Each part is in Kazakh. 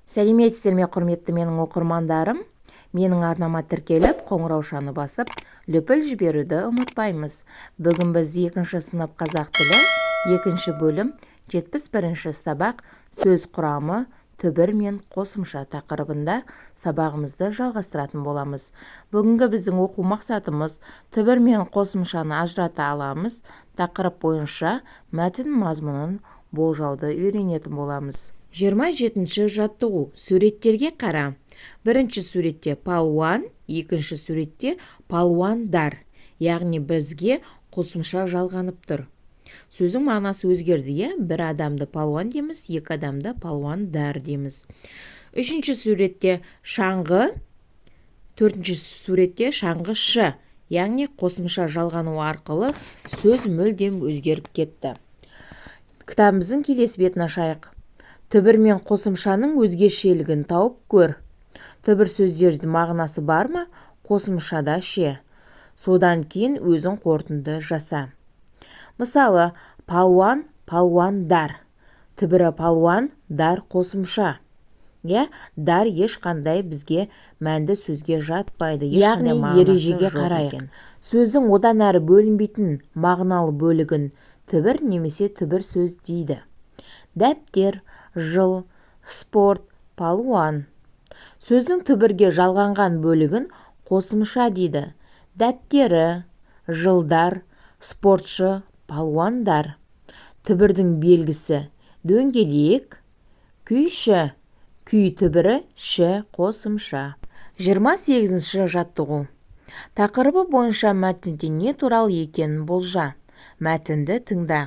Сәлеметсіздер ме, құрметті менің оқырмандарым. Менің арнама тіркеліп, қоңыраушаны басып, лүпіл жіберуді ұмытпаймыз. Бүгін біз 2-ші сынып қазақ тілі, 2-ші бөлім, 71-ші сабақ сөз құрамы, түбір мен қосымша тақырыбында сабағымызды жалғастыратын боламыз. Бүгінгі біздің оқу мақсатымыз түбір мен қосымшаны ажырата аламыз. Тақырып бойынша мәтін мазмұнын болжауды үйренетін боламыз. 27-ші жаттығу. Суреттерге қара. Бірінші суретте палуан, екінші суретте палуандар. Яғни бізге қосымша жалғанып тұр. Сөздің мағынасы өзгерді. Бір адамды палуан дейміз, екі адамды палуандар дейміз. Үшінші суретте шаңғы, төртінші суретте шаңғышы. Яғни қосымша жалғану арқылы сөз мүлдем өзгеріп кетті. Кітабымыздың келесі бетін ашайық. Түбір мен қосымшаның өзгешелігін тауып көр. Түбір сөздердің мағынасы бар ма? Қосымшада ше. Содан кейін өзің қорытынды жаса. Мысалы, палуан, палуандар. Түбірі палуан, дар қосымша. Дар ешқандай бізге мәнді сөзге жатпайды. Яғни ережеге қарайық. Сөздің одан әрі бөлінбейтін мағыналы бөлігін түбір немесе түбір сөз дейді. Дәптер, жыл, спорт, палуан. Сөздің түбірге жалғанған бөлігін қосымша дейді. Дәптері, жылдар, спортшы, палуандар. Түбірдің белгісі дөңгелек, күйші, күй түбірі ші қосымша. 28-ші жаттығу. Тақырыбы бойынша мәтінде не туралы екенін болжа. Мәтінді тыңда.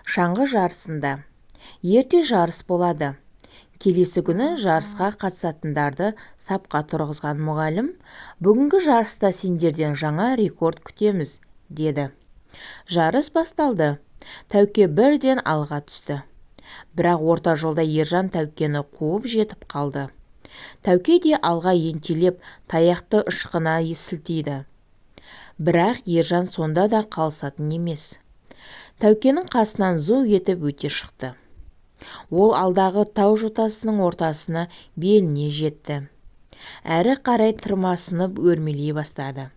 Шаңғы жарысында. Ерте жарыс болады. Келесі күні жарысқа қатысатындарды сапқа тұрғызған мұғалім, бүгінгі жарыста сендерден жаңа рекорд күтеміз, деді. Жарыс басталды. Тәуке бірден алға түсті. Бірақ орта жолда Ержан Тәукені қуып жетіп қалды. Тәуке де алға ентелеп таяқты ышқына сілтейді. Бірақ Ержан сонда да қалысатын емес. Тәукенің қасынан зу етіп өте шықты. Ол алдағы тау жотасының ортасына беліне жетті. Әрі қарай тырмасынып өрмелей бастады.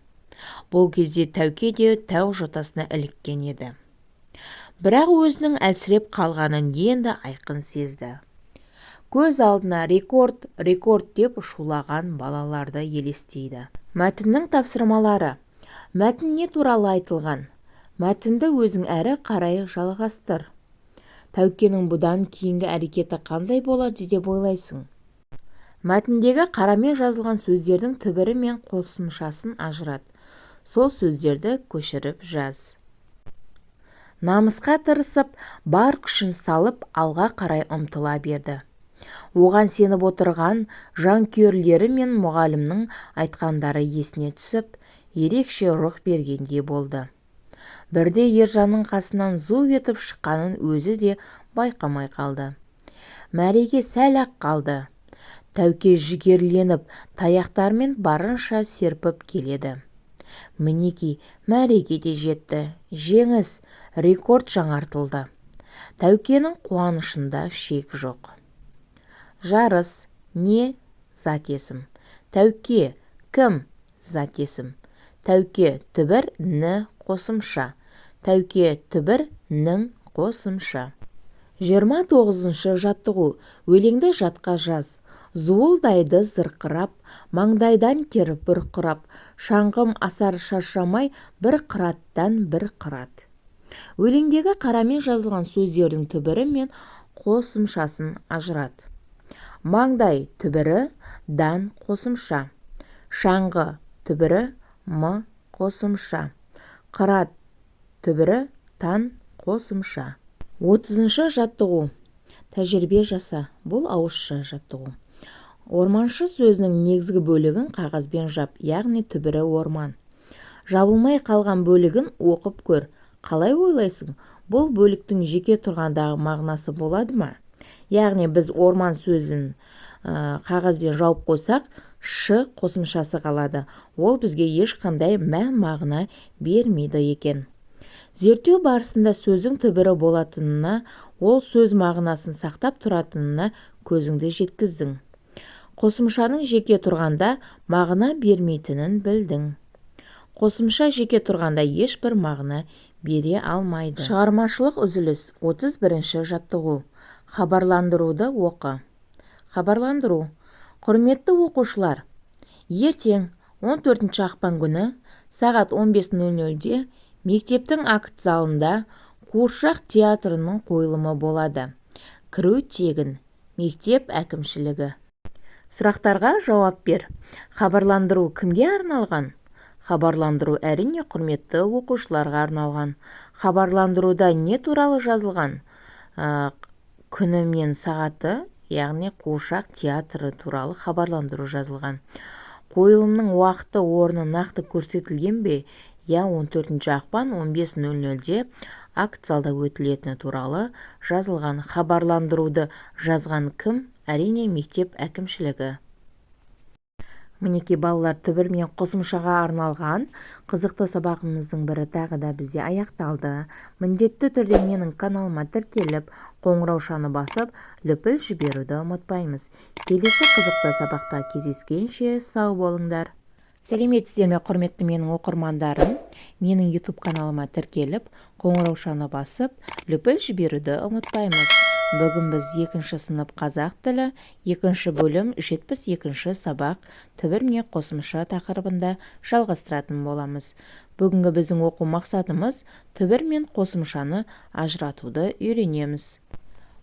Бұл кезде Тәуке де тау жотасына іліккен еді. Бірақ өзінің әлсіреп қалғанын енді айқын сезді. Көз алдына рекорд, рекорд деп шулаған балаларды елестейді. Мәтіннің тапсырмалары. Мәтін не туралы айтылған? Мәтінді өзің әрі қарай жалғастыр. Тәукенің бұдан кейінгі әрекеті қандай болады деп ойлайсың? Мәтіндегі қарамен жазылған сөздердің түбірі мен қосымшасын ажырат. Сол сөздерді көшіріп жаз. Намысқа тырысып, бар күшін салып, алға қарай ұмтыла берді. Оған сеніп отырған жанкүйерлері мен мұғалімнің айтқандары есіне түсіп, ерекше рух бергендей болды. Бірде Ержанның қасынан зу етіп шыққанын өзі де байқамай қалды. Мәреге сәл-ақ қалды. Тәуке жігерленіп, таяқтармен барынша серпіп келеді. Мінеки, мәреге де жетті. Жеңіс, рекорд жаңартылды. Тәукенің қуанышында шек жоқ. Жарыс, не? Зат есім. Тәуке, кім? Зат есім. Тәуке, түбір, ні, қосымша. Тәуке, түбір, нің, қосымша. 29-шы жаттығу. Өлеңді жатқа жаз. Зуылдайды зырқырап, маңдайдан тер бұрқырап, шаңғым асар шаршамай, бір қыраттан бір қырат. Өлеңдегі қарамен жазылған сөздердің түбірі мен қосымшасын ажырат. Маңдай түбірі дан қосымша. Шаңғы түбірі м қосымша. Қырат түбірі тан қосымша. 30-шы жаттығу. Тәжірибе жаса. Бұл ауызша жаттығу. Орманшы сөзінің негізгі бөлігін қағазбен жап, яғни түбірі орман. Жабылмай қалған бөлігін оқып көр. Қалай ойлайсың? Бұл бөліктің жеке тұрғандағы мағынасы болады ма? Яғни біз орман сөзін қағазбен жауып қойсақ, ш қосымшасы қалады. Ол бізге ешқандай мағына бермейді екен. Зерттеу барысында сөздің түбірі болатынына, ол сөз мағынасын сақтап тұратынына көзіңді жеткіздің. Қосымшаның жеке тұрғанда мағына бермейтінін білдің. Қосымша жеке тұрғанда ешбір мағына бере алмайды. Шығармашылық үзіліс. 31-ші жаттығу. Хабарландыруды оқы. Хабарландыру. Құрметті оқушылар, ертең 14 ақпан күні сағат 15:00-де мектептің акт залында қуыршақ театрының қойылымы болады. Кіру тегін. Мектеп әкімшілігі. Сұрақтарға жауап бер. Хабарландыру кімге арналған? Хабарландыру әрине құрметті оқушыларға арналған. Хабарландыруда не туралы жазылған? Күні мен сағаты, яғни қуыршақ театры туралы хабарландыру жазылған. Қойылымның уақыты, орны нақты көрсетілген бе? 14 ақпан 15:00-де акт залда өтілетіні туралы жазылған. Хабарландыруды жазған кім? Әрине мектеп әкімшілігі. Мінеки балалар, түбір мен қосымшаға арналған қызықты сабағымыздың бірі тағы да бізде аяқталды. Міндетті түрде менің каналыма тіркеліп, қоңыраушаны басып, лүпіл жіберуді ұмытпаймыз. Келесі қызықты сабақта кездескенше сау болыңдар. Сәлеметсіздер ме, құрметті менің оқырмандарым? Менің YouTube каналыма тіркеліп, қоңыраушаны басып, лүпіл жіберуді ұмытпаймыз. Бүгін біз 2-ші сынып қазақ тілі, 2-ші бөлім 72-ші сабақ түбір мен қосымша тақырыбында жалғастыратын боламыз. Бүгінгі біздің оқу мақсатымыз түбір мен қосымшаны ажыратуды үйренеміз.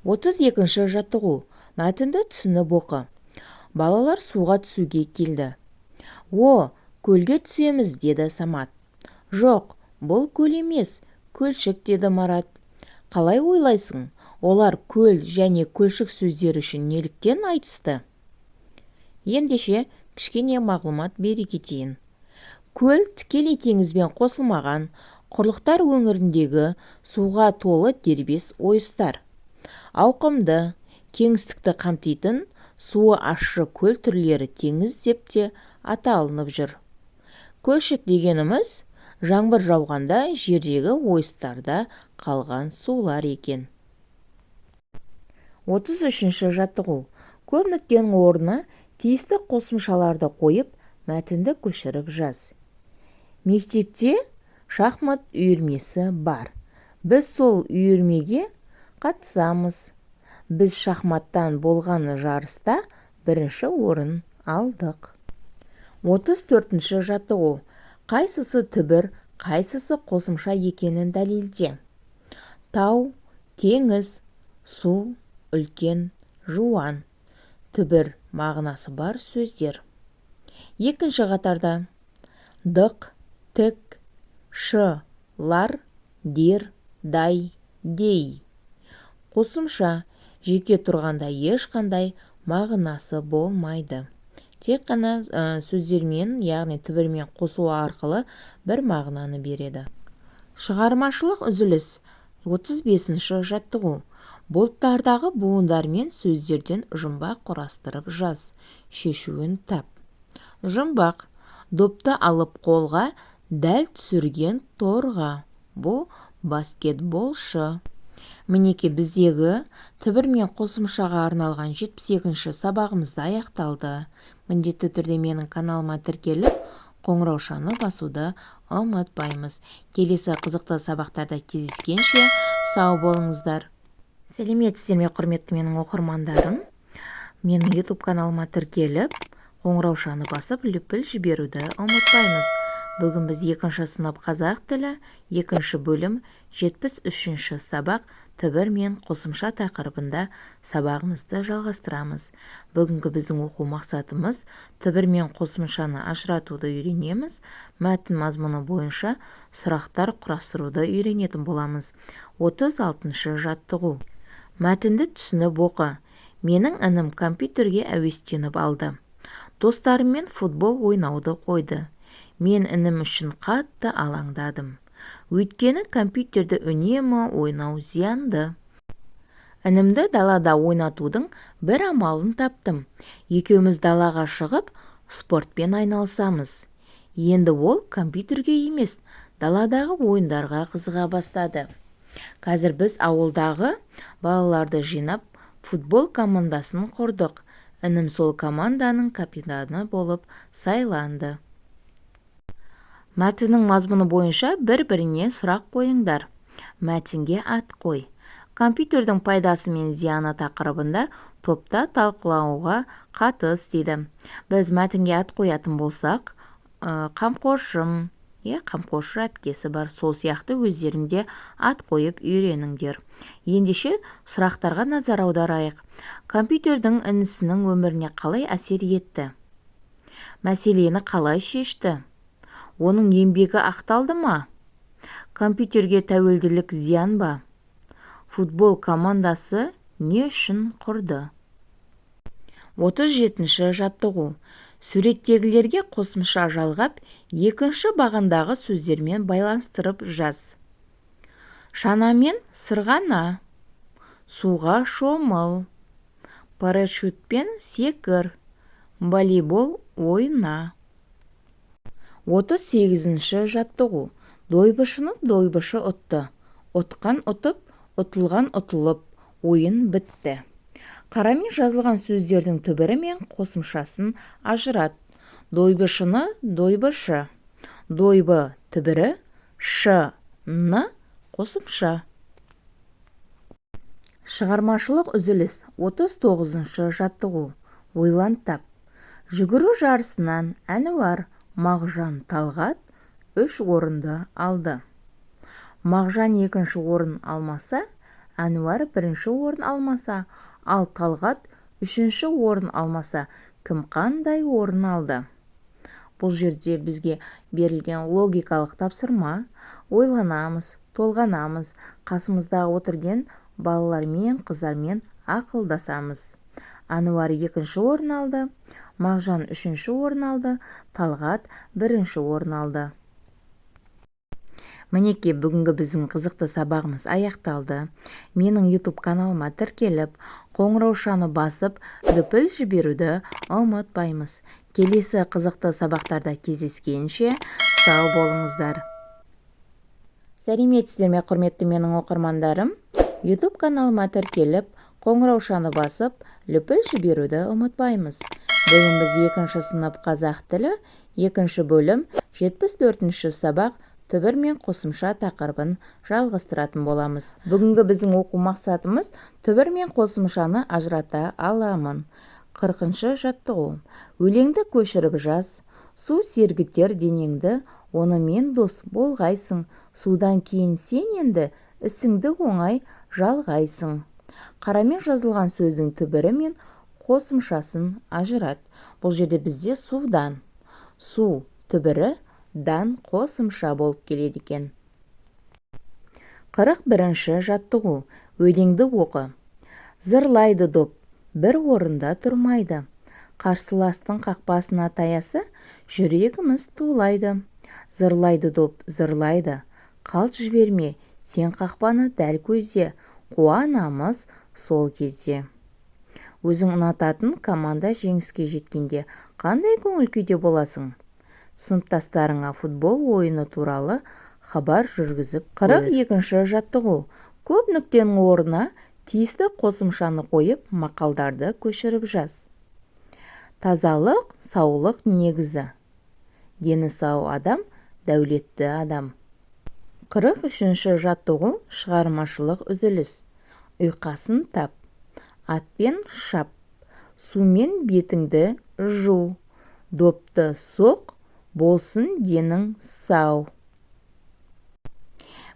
32-ші жаттығу. Мәтінді түсініп оқы. Балалар суға түсуге келді. Көлге түсеміз, деді Самат. Жоқ, бұл көл емес, көлшік, деді Марат. Қалай ойлайсың? Олар көл және көлшік сөздер үшін неліктен айтысты? Ендеше кішкене мағлұмат бере кетейін. Көл тікелей теңізбен қосылмаған құрлықтар өңіріндегі суға толы дербес ойыстар. Ауқымды, кеңістікті қамтитын суы ащы көл түрлері теңіз деп те аталынып жүр. Көлшік дегеніміз жаңбыр жауғанда жердегі ойыстарда қалған сулар екен. 33-ші жаттығу. Көп нүктенің орнына тиісті қосымшаларды қойып, мәтінді көшіріп жаз. Мектепте шахмат үйірмесі бар. Біз сол үйірмеге қатысамыз. Біз шахматтан болған жарыста 1-ші орын алдық. 34-ші жаттығу. Қайсысы түбір, қайсысы қосымша екенін дәлелде. Тау, теңіз, су, үлкен, жуан. Түбір мағынасы бар сөздер. 2-ші қатарда дық, тік, шы, лар, дер, дай, дей. Қосымша жеке тұрғанда ешқандай мағынасы болмайды. Тек қана сөздермен, яғни түбірмен қосу арқылы бір мағынаны береді. Шығармашылық үзіліс. 35-ші жаттығу. Бұлттардағы буындар мен сөздерден жұмбақ құрастырып жаз. Шешуін тап. Жұмбақ. Допты алып қолға, дәл түсірген торға. Бұл баскетболшы. Мінеке біздегі түбір мен қосымшаға арналған 72-ші сабағымыз аяқталды. Міндетті түрде менің каналыма тіркеліп, қоңыраушаны басуды ұмытпаймыз. Келесі қызықты сабақтарда кездескенше сау болыңыздар. Сәлеметсіздер ме, құрметті менің оқырмандарым? Менің YouTube каналыма тіркеліп, қоңыраушаны басып, лүпіл жіберуді ұмытпаймыз. Бүгін біз 2-ші сынып қазақ тілі, 2-ші бөлім 73-ші сабақ түбір мен қосымша тақырыбында сабағымызды жалғастырамыз. Бүгінгі біздің оқу мақсатымыз түбір мен қосымшаны ажыратуды үйренеміз. Мәтін мазмұны бойынша сұрақтар құрастыруды үйренетін боламыз. 36-шы жаттығу. Мәтінді түсініп оқы. Менің інім компьютерге әуестеніп алды. Достарыммен футбол ойнауды қойды. Мен інім үшін қатты алаңдадым. Өйткені компьютерді үнемі ойнау зиянды. Інімді далада ойнатудың бір амалын таптым. Екеуміз далаға шығып, спортпен айналысамыз. Енді ол компьютерге емес, даладағы ойындарға қызыға бастады. Қазір біз ауылдағы балаларды жинап, футбол командасын құрдық. Інім сол команданың капитаны болып сайланды. Мәтіннің мазмұны бойынша бір-біріне сұрақ қойыңдар. Мәтінге ат қой. Компьютердің пайдасы мен зияны тақырыбында топта талқылауға қатыс дейді. Біз мәтінге ат қоятын болсақ, қамқоршым, қамқоршы әпкесі бар, сол сияқты өздерінде ат қойып үйреніңдер. Ендеше сұрақтарға назар аударайық. Компьютердің інісінің өміріне қалай әсер етті? Мәселені қалай шешті? Оның еңбегі ақталды ма? Компьютерге тәуелділік зиян ба? Футбол командасы не үшін құрды? 37-ші жаттығу. Суреттегілерге қосымша жалғап, екінші бағандағы сөздермен байланыстырып жаз. Шанамен сырғана, суға шомыл, парашютпен секір, волейбол ойна. 38-ші жаттығу. Дойбышыны дойбышы ұтты. Ұтқан ұтып, ұтылған ұтылып, ойын бітті. Қарамен жазылған сөздердің түбірі мен қосымшасын ажырат. Дойбышыны дойбышы, дойбы түбірі, шы-ны қосымша. Шығармашылық үзіліс. 39-ші жаттығу. Ойлан тап. Жүгіру жарысынан Әнуар, Мағжан, Талғат 3 орынды алды. Мағжан 2-ші орын алмаса, Әнуар 1-ші орын алмаса, ал Талғат 3-ші орын алмаса, кім қандай орын алды? Бұл жерде бізге берілген логикалық тапсырма. Ойланамыз, толғанамыз, қасымыздағы отырген балалармен, қыздармен ақылдасамыз. Әнуар 2-ші орын алды, Мағжан 3-ші орын алды, Талғат 1-ші орын алды. Мінеке, бүгінгі біздің қызықты сабағымыз аяқталды. Менің YouTube каналыма тіркеліп, қоңыраушаны басып, лүпіл жіберуді ұмытпаймыз. Келесі қызықты сабақтарда кездескенше сау болыңыздар. Сәлеметсіздер ме, құрметті менің оқырмандарым? YouTube каналыма тіркеліп, қоңыраушаны басып, лүпіл жіберуді ұмытпаймыз. Бүгін біз 2-ші сынып қазақ тілі, 2-ші бөлім, 74-ші сабақ түбір мен қосымша тақырыбын жалғастыратын боламыз. Бүгінгі біздің оқу мақсатымыз түбір мен қосымшаны ажырата аламын. 40-ші жаттығу. Өлеңді көшіріп жаз. Су сергітер денеңді, онымен дос болғайсың. Судан кейін сен енді ісіңді оңай жалғайсың. Қарамен жазылған сөздің түбірі мен қосымшасын ажырат. Бұл жерде бізде судан, су түбірі дан қосымша болып келеді екен. 41-ші жаттығу. Өлеңді оқы. Зырлайды доп, бір орында тұрмайды. Қарсыластың қақпасына таяса, жүрегіміз тулайды. Зырлайды доп, зырлайды. Қалт жіберме, сен қақпаны дәл көзде. Қуанамыз сол кезде. Өзің ұнататын команда жеңіске жеткенде қандай көңіл күйде боласың? Сыныптастарыңа футбол ойыны туралы хабар жүргізіп 42-ші жаттығу. Көп нүктенің орнына тиісті қосымшаны қойып, мақалдарды көшіріп жаз. Тазалық, саулық негізі. Дені сау адам, дәулетті адам. 43-ші жаттығу. Шығармашылық үзіліс. Ұйқасын тап. Атпен шап. Сумен бетіңді жу. Допты соқ. Болсын денің сау.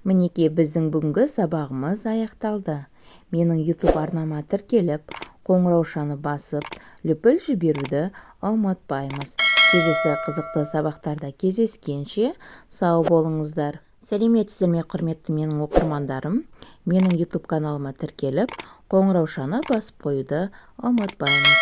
Мінеке, біздің бүгінгі сабағымыз аяқталды. Менің YouTube арнама тіркеліп, қоңыраушаны басып, лүпіл жіберуді ұмытпаймыз. Келесі қызықты сабақтарда кездескенше сау болыңыздар. Сәлеметсіздер ме, құрметті менің оқырмандарым? Менің YouTube каналыма тіркеліп, қоңыраушаны басып қоюды ұмытпаймыз.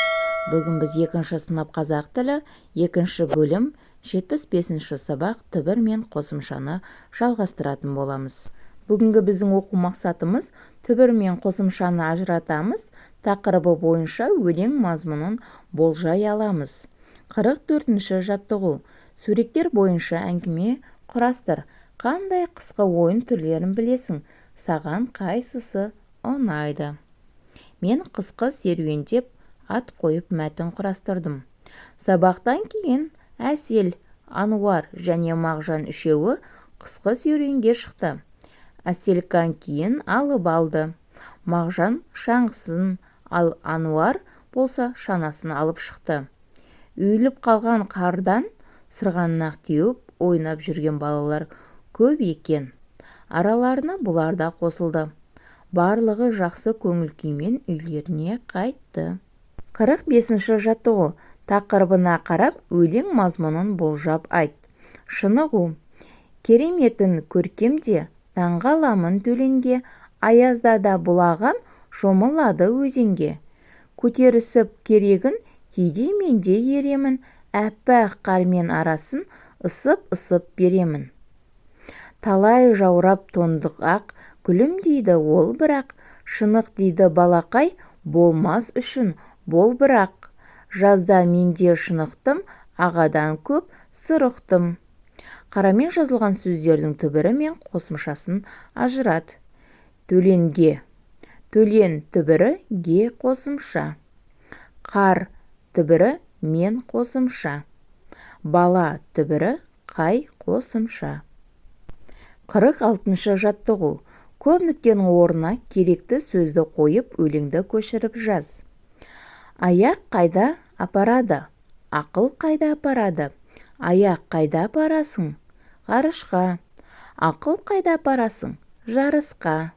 Бүгін біз 2-ші сынып қазақ тілі, 2-ші бөлім, 75-ші сабақ түбір мен қосымшаны жалғастыратын боламыз. Бүгінгі біздің оқу мақсатымыз түбір мен қосымшаны ажыратамыз, тақырыбы бойынша өлең мазмұнын болжай аламыз. 44-ші жаттығу. Суреттер бойынша әңгіме құрастыр. Қандай қысқы ойын түрлерін білесің? Саған қайсысы ұнайды? Мен қысқы серуендеп ат қойып мәтін құрастырдым. Сабақтан кейін Әсел, Ануар және Мағжан үшеуі қысқы серуенге шықты. Әсел конькиін алып алды. Мағжан шаңғысын, ал Ануар болса шанасын алып шықты. Үйіліп қалған қардан сырғанақ теуіп ойнап жүрген балалар көп екен. Араларына бұлар да қосылды. Барлығы жақсы көңіл күймен үйлеріне қайтты. 45-ші жаттығу. Тақырыбына қарап өлең мазмұнын болжап айт. Шынығу. Кереметін көркемде, таңғаламын төленге, аязда да бұлағам шомылады өзенге. Көтерісіп керегін, кейде менде еремін, әппақ қармен арасын ысып беремін. Талай жаурап тондық ақ, күлім дейді ол бірақ, шынық дейді балақай, болмас үшін бол бірақ. Жазда менде шынықтым, ағадан көп сыр ұқтым. Қарамен жазылған сөздердің түбірі мен қосымшасын ажырат. Төленге. Төлен түбірі ге қосымша. Қар түбірі мен қосымша. Бала түбірі қай қосымша. 46-шы жаттығу. Көп нүктенің орнына керекті сөзді қойып өлеңді көшіріп жаз. Аяқ қайда апарады? Ақыл қайда апарады? Аяқ қайда апарасың? Ғарышқа. Ақыл қайда апарасың? Жарысқа.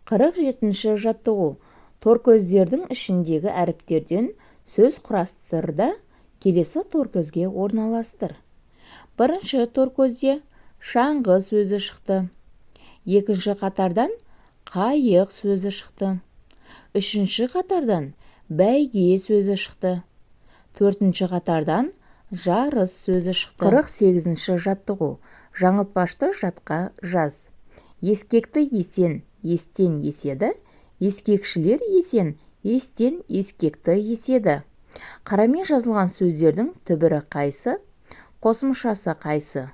47-ші жаттығу. Торкөздердің ішіндегі әріптерден сөз құрастырда келесі торкөзге орналастыр. Бірінші торкөзде шаңғы сөзі шықты. Екінші қатардан қайық сөзі шықты. Үшінші қатардан бәйге сөзі шықты. Төртінші қатардан жарыс сөзі шықты. 48-ші жаттығу. Жаңылтпашты жатқа жаз. Ескекті есен, естен еседі. Ескекшілер есен, естен ескекті еседі. Қарамен жазылған сөздердің түбірі қайсы? Қосымшасы қайсы?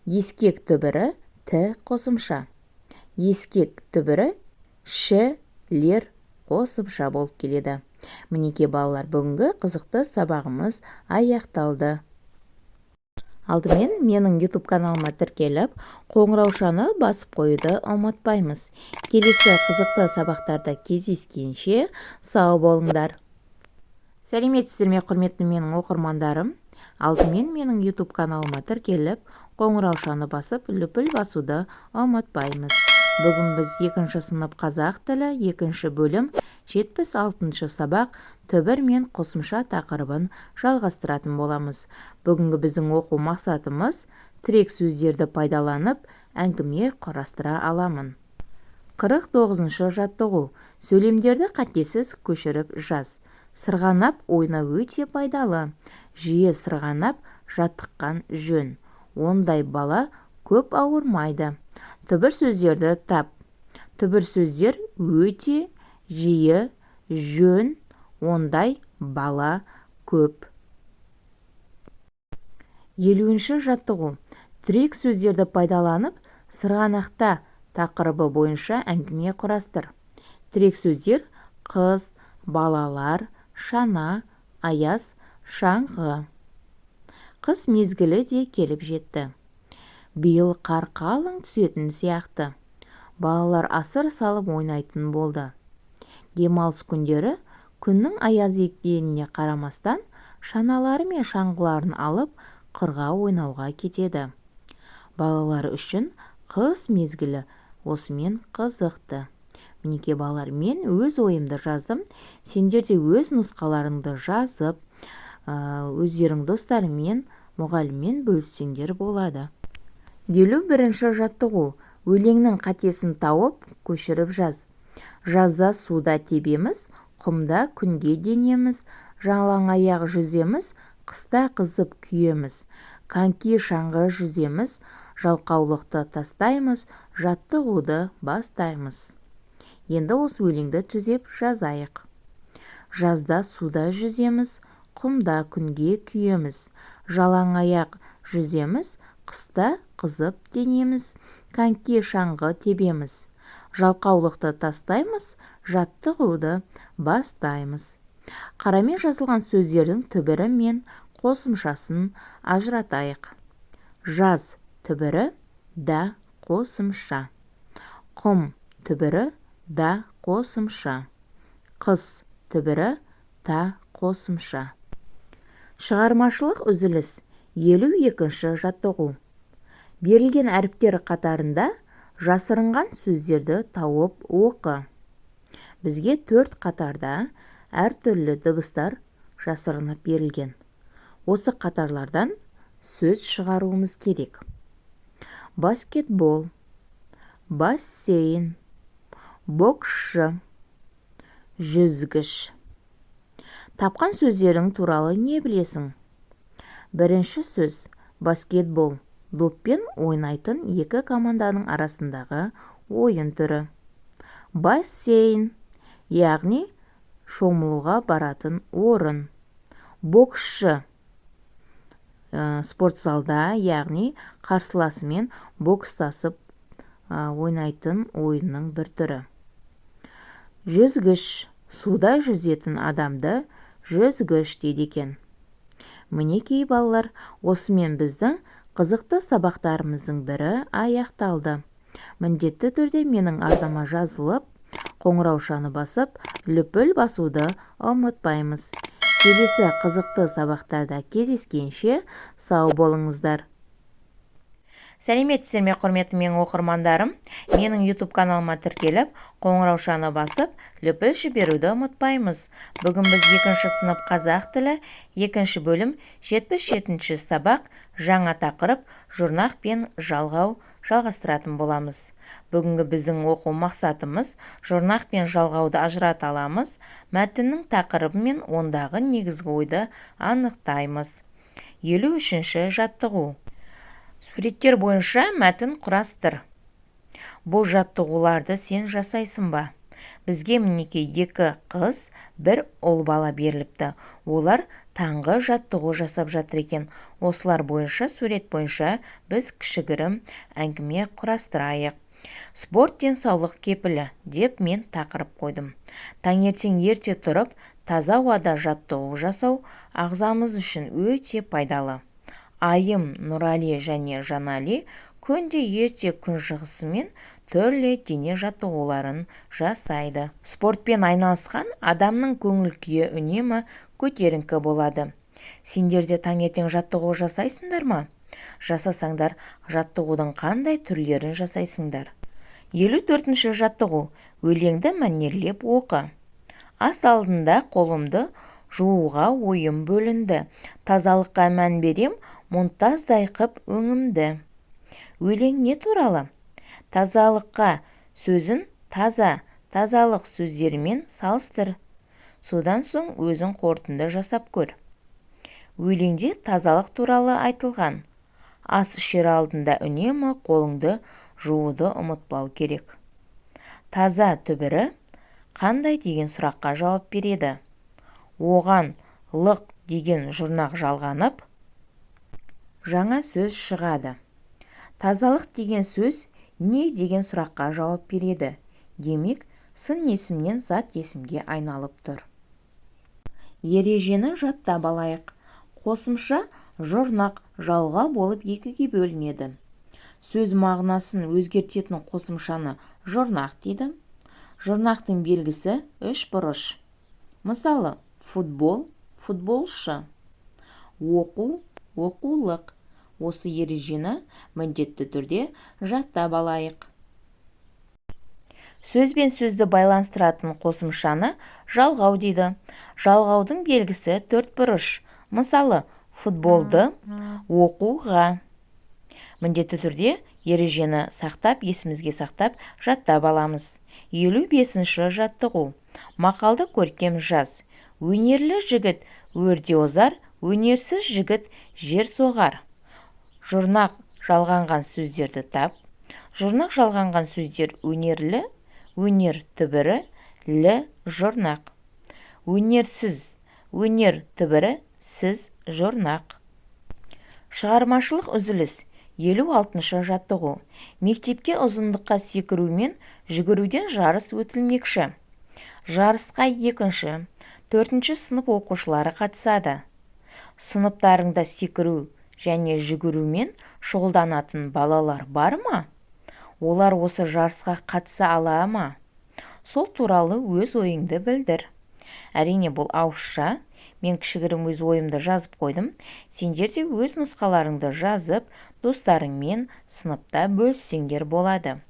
Ескек түбірі ті қосымша. Ескек түбірі ш-лер қосымша болып келеді. Мінеке балалар, бүгінгі қызықты сабағымыз аяқталды. Алдымен менің YouTube каналыма тіркеліп, қоңыраушаны басып қоюды ұмытпаймыз. Келесі қызықты сабақтарда кездескенше сау болыңдар. Сәлеметсіздер ме, құрметті менің оқырмандарым? Алдымен менің YouTube каналыма тіркеліп, қоңыраушаны басып, лүпіл басуды ұмытпаймыз. Бүгін біз 2-ші сынып қазақ тілі 2-ші бөлім 76-шы сабақ түбір мен қосымша тақырыбын жалғастыратын боламыз. Бүгінгі біздің оқу мақсатымыз тірек сөздерді пайдаланып әңгіме құрастыра аламын. 49-шы жаттығу. Сөйлемдерді қатесіз көшіріп жаз. Сырғанап ойнау өте пайдалы. Жиі сырғанап жаттыққан жөн. Ондай бала көп ауырмайды. Түбір сөздерді тап. Түбір сөздер өте, жиі, жөн, ондай бала көп. 50-ші жаттығу. Тірек сөздерді пайдаланып, сырғанақта тақырыбы бойынша әңгіме құрастыр. Тірек сөздер қыз, балалар, шана, аяз, шаңғы. Қыс мезгілі де келіп жетті. Биыл қар қалың түсетін сияқты. Балалар асыр салып ойнайтын болды. Демалыс күндері күннің аяз екеніне қарамастан шаналары мен шаңғыларын алып қырға ойнауға кетеді. Балалар үшін қыс мезгілі осымен қызықты. Мінеке балалар, мен өз ойымды жаздым. Сендер де өз нұсқаларыңды жазып, өздерің достарымен, мұғаліммен бөліссеңдер болады. 51-ші жаттығу. Өлеңнің қатесін тауып, көшіріп жаз. Жазда суда тебеміз, құмда күнге денеміз, жалаң аяқ жүземіз, қыста қызып күйеміз. Коньки шаңғы жүземіз, жалқаулықты тастаймыз, жаттығуды бастаймыз. Енді осы өлеңді түзеп жазайық. Жазда суда жүземіз, құмда күнге күйеміз, жалаң аяқ жүземіз, қыста қызып денеміз, коньки шаңғы тебеміз. Жалқаулықты тастаймыз, жаттығуды бастаймыз. Қарамен жазылған сөздердің түбірі мен қосымшасын ажыратайық. Жаз түбірі да қосымша. Құм түбірі да қосымша. Қыс түбірі да қосымша. Шығармашылық үзіліс. 52-ші жаттығу. Берілген әріптер қатарында жасырынған сөздерді тауып оқы. Бізге 4 қатарда әртүрлі дыбыстар жасырынып берілген. Осы қатарлардан сөз шығаруымыз керек. Баскетбол, бассейн, боксшы, жүзгіш. Тапқан сөздерің туралы не білесің? Бірінші сөз баскетбол. Доппен ойнайтын екі команданың арасындағы ойын түрі. Бассейн, яғни шомылуға баратын орын. Боксшы, спортзалда, яғни қарсыласымен бокстасып ойнайтын ойынның бір түрі. Жүзгіш, суда жүзетін адамды жүзгіш дейді екен. Мінекей балалар, осымен біздің қызықты сабақтарымыздың бірі аяқталды. Міндетті түрде менің арнама жазылып, қоңыраушаны басып, лүпіл басуды ұмытпаймыз. Келесі қызықты сабақтарда кездескенше сау болыңыздар. Сәлеметсіздер ме, құрметті менің оқырмандарым? Менің YouTube каналыма тіркеліп, қоңыраушаны басып, лүпіл жіберуді ұмытпаймыз. Бүгін біз 2-ші сынып қазақ тілі, 2-ші бөлім, 77-ші сабақ, жаңа тақырып, жұрнақ пен жалғау жалғастыратын боламыз. Бүгінгі біздің оқу мақсатымыз жұрнақ пен жалғауды ажырата аламыз, мәтіннің тақырыбы мен ондағы негізгі ойды анықтаймыз. 53-ші жаттығу. Суреттер бойынша мәтін құрастыр. Бұл жаттығуларды сен жасайсың ба? Бізге мінекей 2 қыз, 1 ұл бала беріліпті. Олар таңғы жаттығу жасап жатыр екен. Осылар бойынша, сурет бойынша біз кішігірім әңгіме құрастырайық. Спорт денсаулық кепілі деп мен тақырып қойдым. Таңертең ерте тұрып, таза ауада жаттығу жасау ағзамыз үшін өте пайдалы. Айым, Нұрали және Жанали күнде ерте күн шығысымен түрлі дене жаттығуларын жасайды. Спортпен айналысқан адамның көңіл күйі үнемі көтеріңкі болады. Сендер де таңертең жаттығу жасайсыңдар ма? Жасасаңдар, жаттығудың қандай түрлерін жасайсыңдар? 54-ші жаттығу. Өлеңді мәнерлеп оқы. Ас алдында қолымды жууға ойым бөлінді. Тазалыққа мән берем, мұнтаздай қып өңімді. Өлең не туралы? Тазалыққа сөзін таза, тазалық сөздерімен салыстыр. Содан соң өзің қорытынды жасап көр. Өлеңде тазалық туралы айтылған. Ас ішер алдында үнемі қолыңды жууды ұмытпау керек. Таза түбірі қандай деген сұраққа жауап береді. Оған лық деген жұрнақ жалғанып, жаңа сөз шығады. Тазалық деген сөз не деген сұраққа жауап береді. Демек, сын есімнен зат есімге айналып тұр. Ережені жаттап алайық. Қосымша жұрнақ жалға болып 2-ге бөлінеді. Сөз мағынасын өзгертетін қосымшаны жұрнақ дейді. Жұрнақтың белгісі 3 бұрыш. Мысалы, футбол, футболшы. Оқу, оқулық. Осы ережені міндетті түрде жаттап алайық. Сөз бен сөзді байланыстыратын қосымшаны жалғау дейді. Жалғаудың белгісі 4 бұрыш. Мысалы, футболды оқуға. Міндетті түрде ережені сақтап, есімізге сақтап, жаттап аламыз. 55-ші жаттығу. Мақалды көркем жаз. Өнерлі жігіт өрде озар, өнерсіз жігіт жер соғар. Жұрнақ жалғанған сөздерді тап. Жұрнақ жалғанған сөздер өнерлі, өнер түбірі, лі жұрнақ. Өнерсіз, өнер түбірі, сіз жұрнақ. Шығармашылық үзіліс. 56-шы жаттығу. Мектепке ұзындыққа секіру мен жүгіруден жарыс өтілмекші. Жарысқа 2-ші, 4-ші сынып оқушылары қатысады. Сыныптарыңда секіру және жүгірумен шұғылданатын балалар бар ма? Олар осы жарысқа қатыса ала ма? Сол туралы өз ойыңды білдір. Әрине, бұл ауызша. Мен кішігірім өз ойымды жазып қойдым. Сендер де өз нұсқаларыңды жазып, достарыңмен сыныпта бөліссеңдер болады.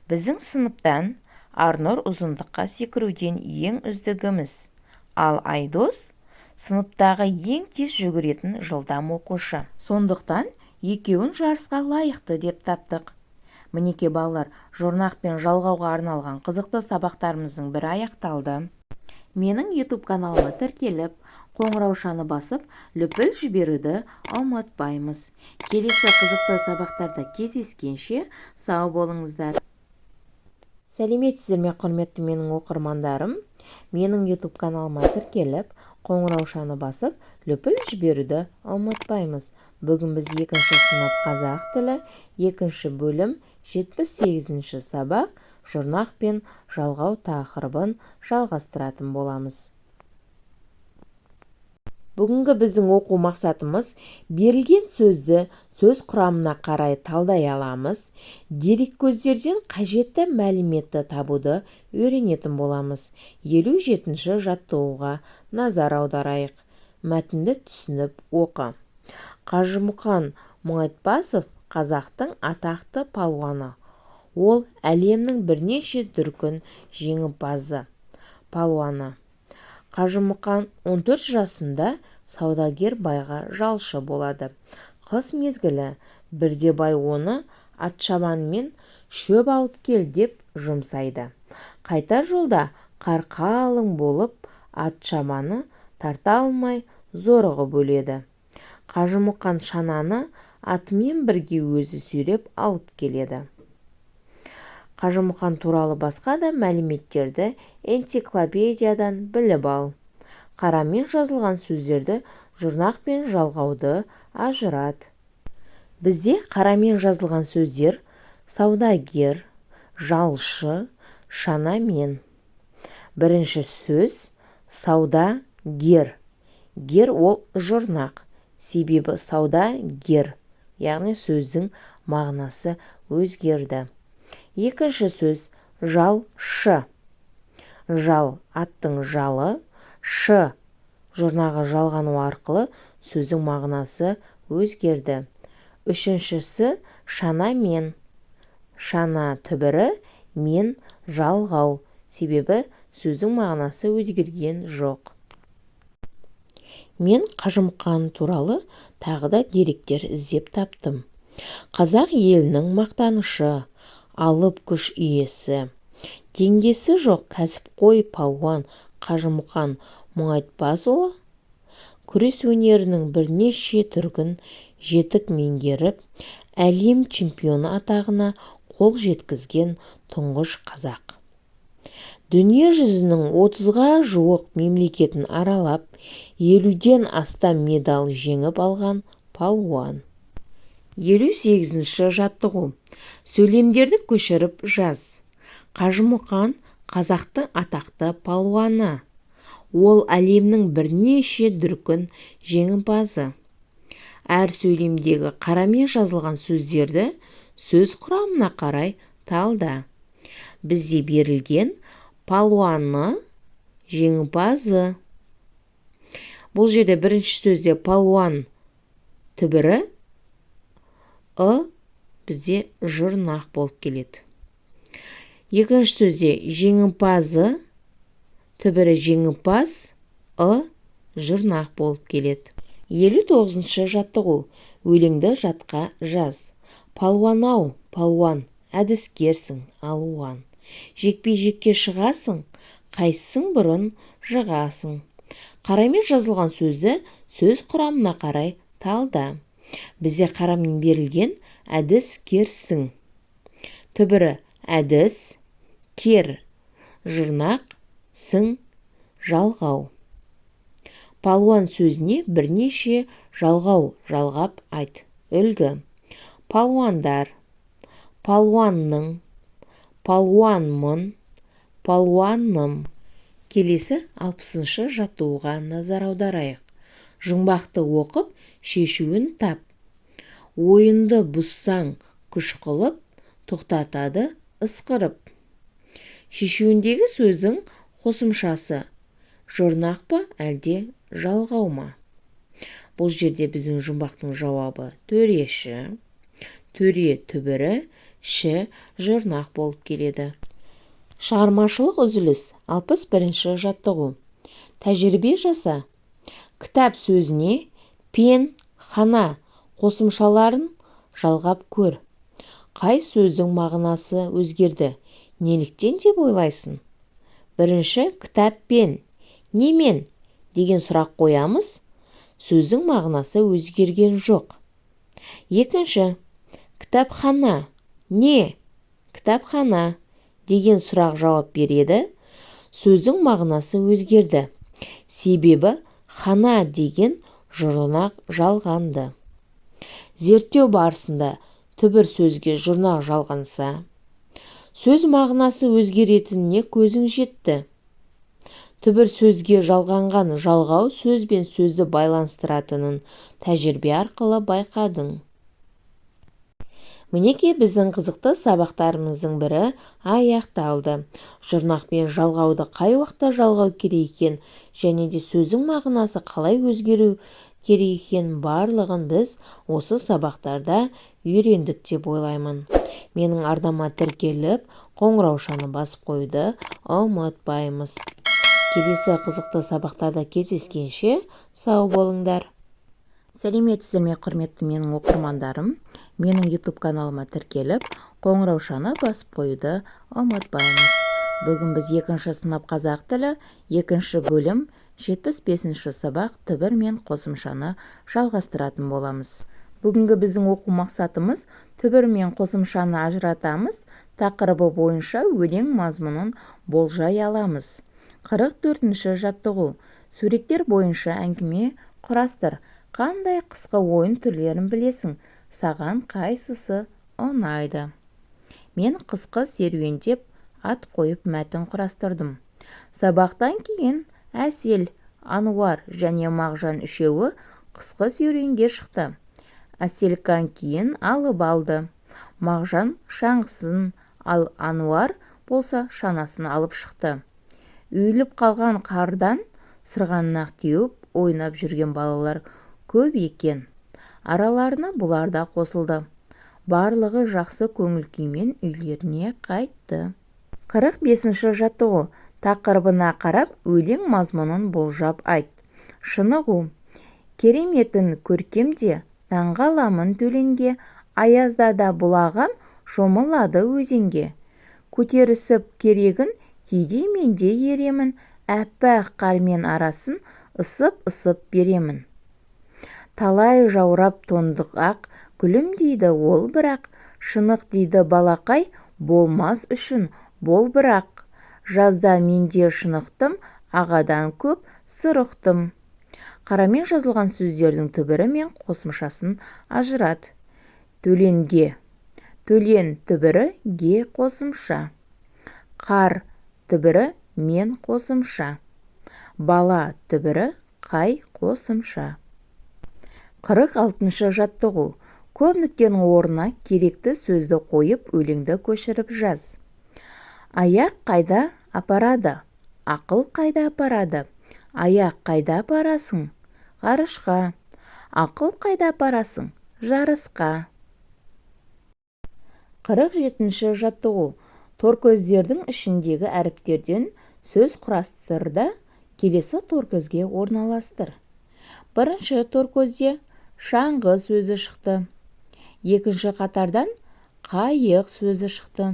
Біздің сыныптан Арнұр ұзындыққа секіруден ең үздігіміз, ал Айдос сыныптағы ең тез жүгіретін жылдам оқушы. Сондықтан екеуін жарысқа лайықты деп таптық. Мінеке балалар, жұрнақ пен жалғауға арналған қызықты сабақтарымыздың бірі аяқталды. Менің YouTube каналыма тіркеліп, қоңыраушаны басып, лүпіл жіберуді ұмытпаймыз. Келесі қызықты сабақтарда кездескенше сау болыңыздар. Сәлеметсіздер ме, құрметті менің оқырмандарым? Менің YouTube каналыма тіркеліп, қоңыраушаны басып, лүпіл жіберуді ұмытпаймыз. Бүгін біз 2-ші сынып қазақ тілі, 2-ші бөлім, 78-ші сабақ, жұрнақ пен жалғау тақырыбын жалғастыратын боламыз. Бүгінгі біздің оқу мақсатымыз берілген сөзді сөз құрамына қарай талдай аламыз. Дереккөздерден қажетті мәліметті табуды үйренетін боламыз. 57-ші жаттығуға назар аударайық. Мәтінді түсініп оқы. Қажымұқан Мұңайтпасов қазақтың атақты палуаны. Ол әлемнің бірнеше дүркін жеңімпазы палуаны. Қажымұқан 14 жасында саудагер байға жалшы болады. Қыс мезгілі бірде бай оны атшабанмен шөп алып кел деп жұмсайды. Қайтар жолда қар қалың болып, атшабаны тарта алмай зорығып өледі. Қажымұқан шананы атымен бірге өзі сүйреп алып келеді. Қажымұқан туралы басқа да мәліметтерді энциклопедиядан біліп ал. Қарамен жазылған сөздерді жұрнақ пен жалғауды ажырат. Бізде қарамен жазылған сөздер саудагер, жалшы, шанамен. Бірінші сөз саудагер. Гер ол жұрнақ. Себебі саудагер, яғни сөздің мағынасы өзгерді. Екінші сөз жалшы. Жал аттың жалы, шы жұрнағы жалғану арқылы сөздің мағынасы өзгерді. Үшіншісі шанамен. Шана түбірі, мен жалғау. Себебі сөздің мағынасы өзгерген жоқ. Мен Қажымұқан туралы тағы да деректер іздеп таптым. Қазақ елінің мақтанышы, алып күш иесі, теңдесі жоқ кәсіпқой палуан Қажымұқан Мұңайтпасұлы күрес өнерінің бірнеше түрін жетік меңгеріп, әлем чемпионы атағына қол жеткізген тұңғыш қазақ. Дүние жүзінің 30-ға жуық мемлекетін аралап, 50-ден астам медаль жеңіп алған палуан. 58-ші жаттығу. Сөйлемдерді көшіріп жаз. Қажымұқан қазақтың атақты палуаны. Ол әлемнің бірнеше дүркін жеңімпазы. Әр сөйлемдегі қарамен жазылған сөздерді сөз құрамына қарай талда. Бізде берілген палуаны, жеңімпазы. Бұл жерде бірінші сөзде палуан түбірі бізде жұрнақ болып келеді. Екінші сөзде жеңімпазы түбірі жеңімпаз, жұрнақ болып келеді. 59-шы жаттығу. Өлеңді жатқа жаз. Палуан-ау, палуан, әдіскерсің, алуан. Жекпе-жекке шығасың, қайсың бұрын жығасың. Қарамен жазылған сөзді сөз құрамына қарай талда. Бізде қарамен берілген әдіскерсің. Түбірі әдіс, кер, жұрнақ, сың, жалғау. Палуан сөзіне бірнеше жалғау жалғап айт. Үлгі. палуандар, палуанның, палуанмын, палуаным. Келесі 60-шы жаттығуға назар аударайық. Жұмбақты оқып, шешуін тап. Ойынды бұзсаң күш қылып, тоқтатады ысқырып. Шешуіндегі сөздің қосымшасы жұрнақ па әлде жалғау ма? Бұл жерде біздің жұмбақтың жауабы төреші, төре түбірі, ші жұрнақ болып келеді. Шығармашылық үзіліс 61-ші жаттығу. Тәжірибе жаса. Кітап сөзіне пен, хана қосымшаларын жалғап көр. Қай сөздің мағынасы өзгерді? Неліктен деп ойлайсың? Бірінші, кітаппен, немен деген сұрақ қоямыз. Сөздің мағынасы өзгерген жоқ. Екінші, кітапхана, не? Кітапхана деген сұрақ жауап береді. Сөздің мағынасы өзгерді. Себебі хана деген жұрнақ жалғанды. Зерттеу барысында түбір сөзге жұрнақ жалғанса, сөз мағынасы өзгеретініне көзің жетті. Түбір сөзге жалғанған жалғау сөз бен сөзді байланыстыратынын тәжірибе арқылы байқадың. Мінекей біздің қызықты сабақтарымыздың бірі аяқталды. Жұрнақ пен жалғауды қай уақытта жалғау керек екен және де сөздің мағынасы қалай өзгеру керек екен барлығын біз осы сабақтарда үйрендік деп ойлаймын. Менің арнама тіркеліп, қоңыраушаны басып қойды ұмытпаймыз. Келесі қызықты сабақтарда кездескенше сау болыңдар. Сәлеметсіздер ме, құрметті менің оқырмандарым. Менің YouTube каналыма тіркеліп, қоңыраушаны басып қойды ұмытпаймыз. Бүгін біз 2-ші сынып қазақ тілі, 2-ші бөлім, 75-ші сабақ түбір мен қосымшаны жалғастыратын боламыз. Бүгінгі біздің оқу мақсатымыз түбір мен қосымшаны ажыратамыз, тақырыбы бойынша өлең мазмұнын болжай аламыз. 44-ші жаттығу. Суреттер бойынша әңгіме құрастыр. Қандай қысқы ойын түрлерін білесің? Саған қайсысы ұнайды? Мен қысқы серуендеп ат қойып мәтін құрастырдым. Сабақтан кейін Әсел, Ануар және Мағжан үшеуі қысқы серуенге шықты. Әселкан кейін алып алды. Мағжан шаңғысын, ал Ануар болса шанасын алып шықты. Үйіліп қалған қардан сырғанақ теуіп ойнап жүрген балалар көп екен. Араларына бұлар да қосылды. Барлығы жақсы көңіл күймен үйлеріне қайтты. 45-ші жаттығу. Тақырыбына қарап өлең мазмұнын болжап айт. Шынығу. Кереметін көркемде, таңғаламын төленге, аязда да бұлағам шомылады өзенге. Көтерісіп керегін кейде менде еремін, әппақ қармен арасын ысып беремін. Талай жаурап тондық ақ, күлім дейді ол бірақ, шынық дейді балақай, болмас үшін бол бірақ. Жазда менде шынықтым, ағадан көп сыр ұқтым. Қарамен жазылған сөздердің түбірі мен қосымшасын ажырат. Төленге. Төлен түбірі ге қосымша. Қар түбірі мен қосымша. Бала түбірі қай қосымша. 46-шы жаттығу. Көп нүктенің орнына керекті сөзді қойып өлеңді көшіріп жаз. Аяқ қайда апарады? Ақыл қайда апарады? Аяқ қайда апарасың? Ғарышқа. Ақыл қайда апарасың? Жарысқа. 47-ші жаттығу. Торкөздердің ішіндегі әріптерден сөз құрастырда келесі торкөзге орналастыр. Бірінші торкөзде шаңғы сөзі шықты. Екінші қатардан қайық сөзі шықты.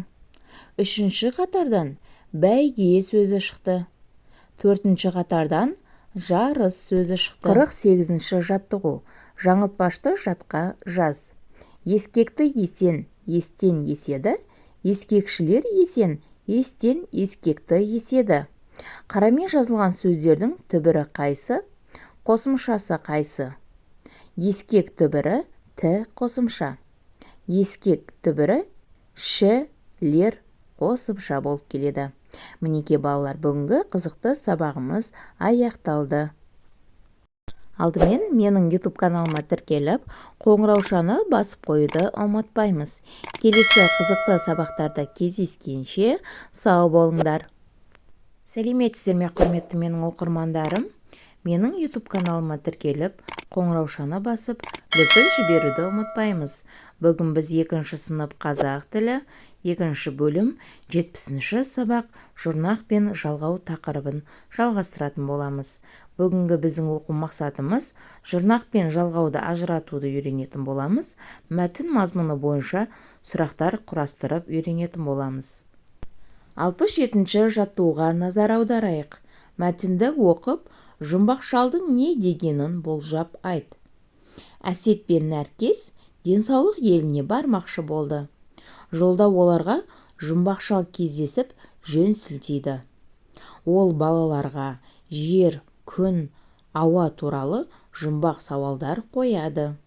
Үшінші қатардан бәйге сөзі шықты. Төртінші қатардан жарыс сөзі шықты. 48-ші жаттығу. Жаңылтпашты жатқа жаз. Ескекті есен, естен еседі. Ескекшілер есен, естен ескекті еседі. Қарамен жазылған сөздердің түбірі қайсы? Қосымшасы қайсы? Ескек түбірі ті қосымша. ескек түбірі ш-лер қосымша болып келеді. Мінекей балалар, бүгінгі қызықты сабағымыз аяқталды. Алдымен менің YouTube каналыма тіркеліп, қоңыраушаны басып қоюды ұмытпаймыз. Келесі қызықты сабақтарда кездескенше сау болыңдар. Сәлеметсіздер ме, құрметті менің оқырмандарым? Менің YouTube каналыма тіркеліп, қоңыраушаны басып, лүпіл жіберуді ұмытпаймыз. Бүгін біз 2-ші сынып қазақ тілі, 2-ші бөлім 70-ші сабақ жұрнақ пен жалғау тақырыбын жалғастыратын боламыз. Бүгінгі біздің оқу мақсатымыз жұрнақ пен жалғауды ажыратуды үйренетін боламыз. Мәтін мазмұны бойынша сұрақтар құрастырып үйренетін боламыз. 67-ші жаттығуға назар аударайық. Мәтінді оқып, жұмбақ шалдың не дегенін болжап айт. Әсет пен Нәркес денсаулық еліне бармақшы болды. Жолда оларға жұмбақ шал кездесіп жөн сілтейді. Ол балаларға жер, күн, ауа туралы жұмбақ сауалдар қояды.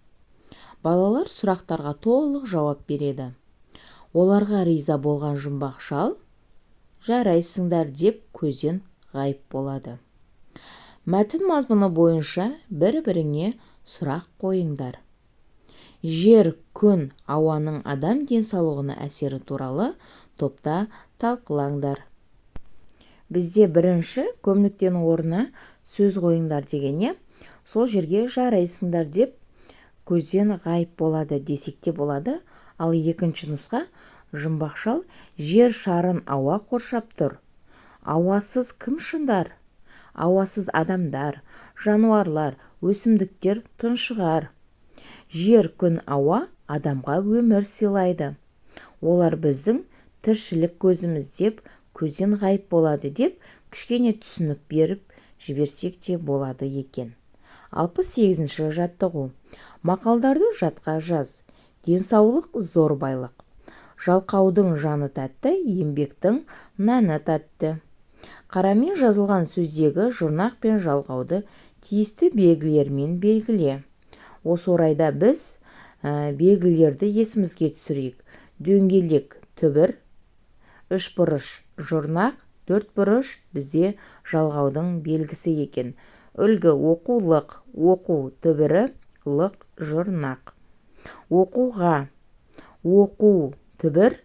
Балалар сұрақтарға толық жауап береді. Оларға риза болған жұмбақ шал жарайсыңдар деп көзден ғайып болады. Мәтін мазмұны бойынша бір-біріңе сұрақ қойыңдар. Жер, күн, ауаның адам денсаулығына әсері туралы топта талқылаңдар. Бізде бірінші көмніктен орнына сөз қойыңдар дегенне, сол жерге жарайсыңдар деп көзден ғайып болады десек те болады. Ал екінші нұсқа, жұмбақ шал жер шарын ауа қоршап тұр. Ауасыз кім шындар? Ауасыз адамдар, жануарлар, өсімдіктер тұншығар. Жер, күн, ауа адамға өмір сыйлайды. Олар біздің тіршілік көзіміз деп көзден ғайып болады деп кішкене түсінік беріп жіберсек те болады екен. 68-ші жаттығу. Мақалдарды жатқа жаз. Денсаулық зор байлық. Жалқаудың жаны тәтті, еңбектің нәні тәтті. Қарамен жазылған сөздегі жұрнақ пен жалғауды тиісті белгілермен белгіле. Осы орайда біз белгілерді есімізге түсірейік. Дөңгелек түбір, үшбұрыш жұрнақ, төртбұрыш бізде жалғаудың белгісі екен. Үлгі оқулық, оқу түбірі, лық жұрнақ. Оқуға, оқу түбір,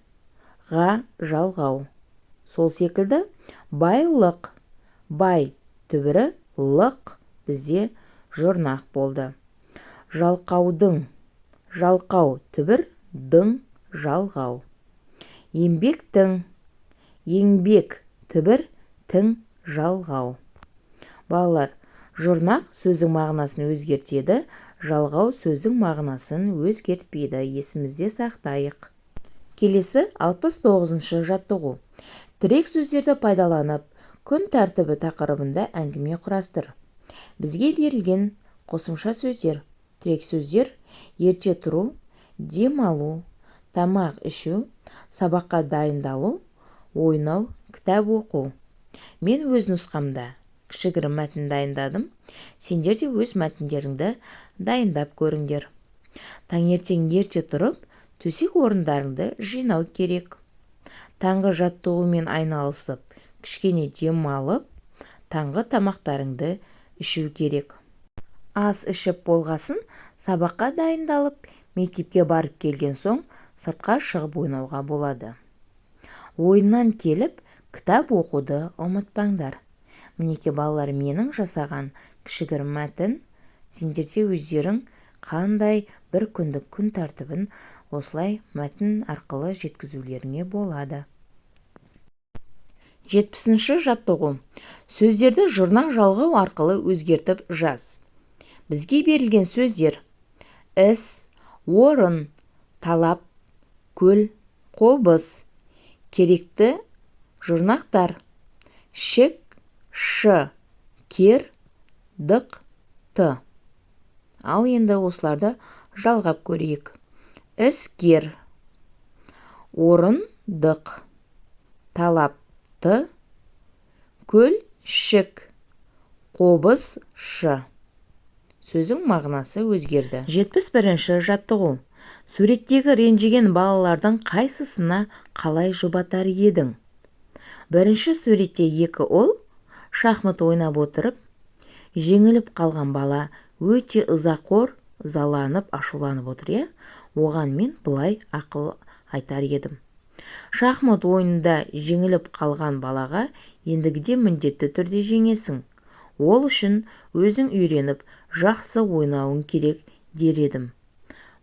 ға жалғау. Сол секілді байлық, бай түбірі, лық бізде жұрнақ болды. Жалқаудың, жалқау түбір, дың жалғау. Еңбектің, еңбек түбір, тің жалғау. Балалар, жұрнақ сөздің мағынасын өзгертеді, жалғау сөздің мағынасын өзгертпейді. Есімізде сақтайық. Келесі 69-ші жаттығу. Тірек сөздерді пайдаланып, күн тәртібі тақырыбында әңгіме құрастыр. Бізге берілген қосымша сөздер. Тірек сөздер: ерте тұру, демалу, тамақ ішу, сабаққа дайындалу, ойнау, кітап оқу. Мен өз нұсқамда кішігірім мәтін дайындадым. Сендер де өз мәтіндеріңді дайындап көріңдер. Таңертең ерте тұрып, төсек орындарыңды жинау керек. Таңғы жаттығумен айналысып, кішкене демалып, таңғы тамақтарыңды ішу керек. Ас ішіп болғасын, сабаққа дайындалып, мектепке барып келген соң сыртқа шығып ойнауға болады. Ойыннан келіп, кітап оқуды ұмытпаңдар. Мінеке балалар, менің жасаған кішігірім мәтін. Сендерде өздерің қандай бір күндік күн тәртібін осылай мәтін арқылы жеткізулеріңе болады. 70-ші жаттығу. Сөздерді жұрнақ жалғау арқылы өзгертіп жаз. Бізге берілген сөздер: іс, орын, талап, көл, қобыз. Керекті жұрнақтар: шек, шы, кер, дық, ты. Ал енді осыларды жалғап көрейік. Іскер, орындық, талап, ты, көл, шік, қобыз, шы. Сөздің мағынасы өзгерді. 71-ші жаттығу. Суреттегі ренжіген балалардың қайсысына қалай жұбатар едің? Бірінші суретте екі ұл шахмат ойнап отырып, жеңіліп қалған бала өте ызақор, ызаланып, ашуланып отыр, иә? Оған мен былай ақыл айтар едім. Шахмат ойынында жеңіліп қалған балаға ендігіде міндетті түрде жеңесің. Ол үшін өзің үйреніп, жақсы ойнауың керек дер едім.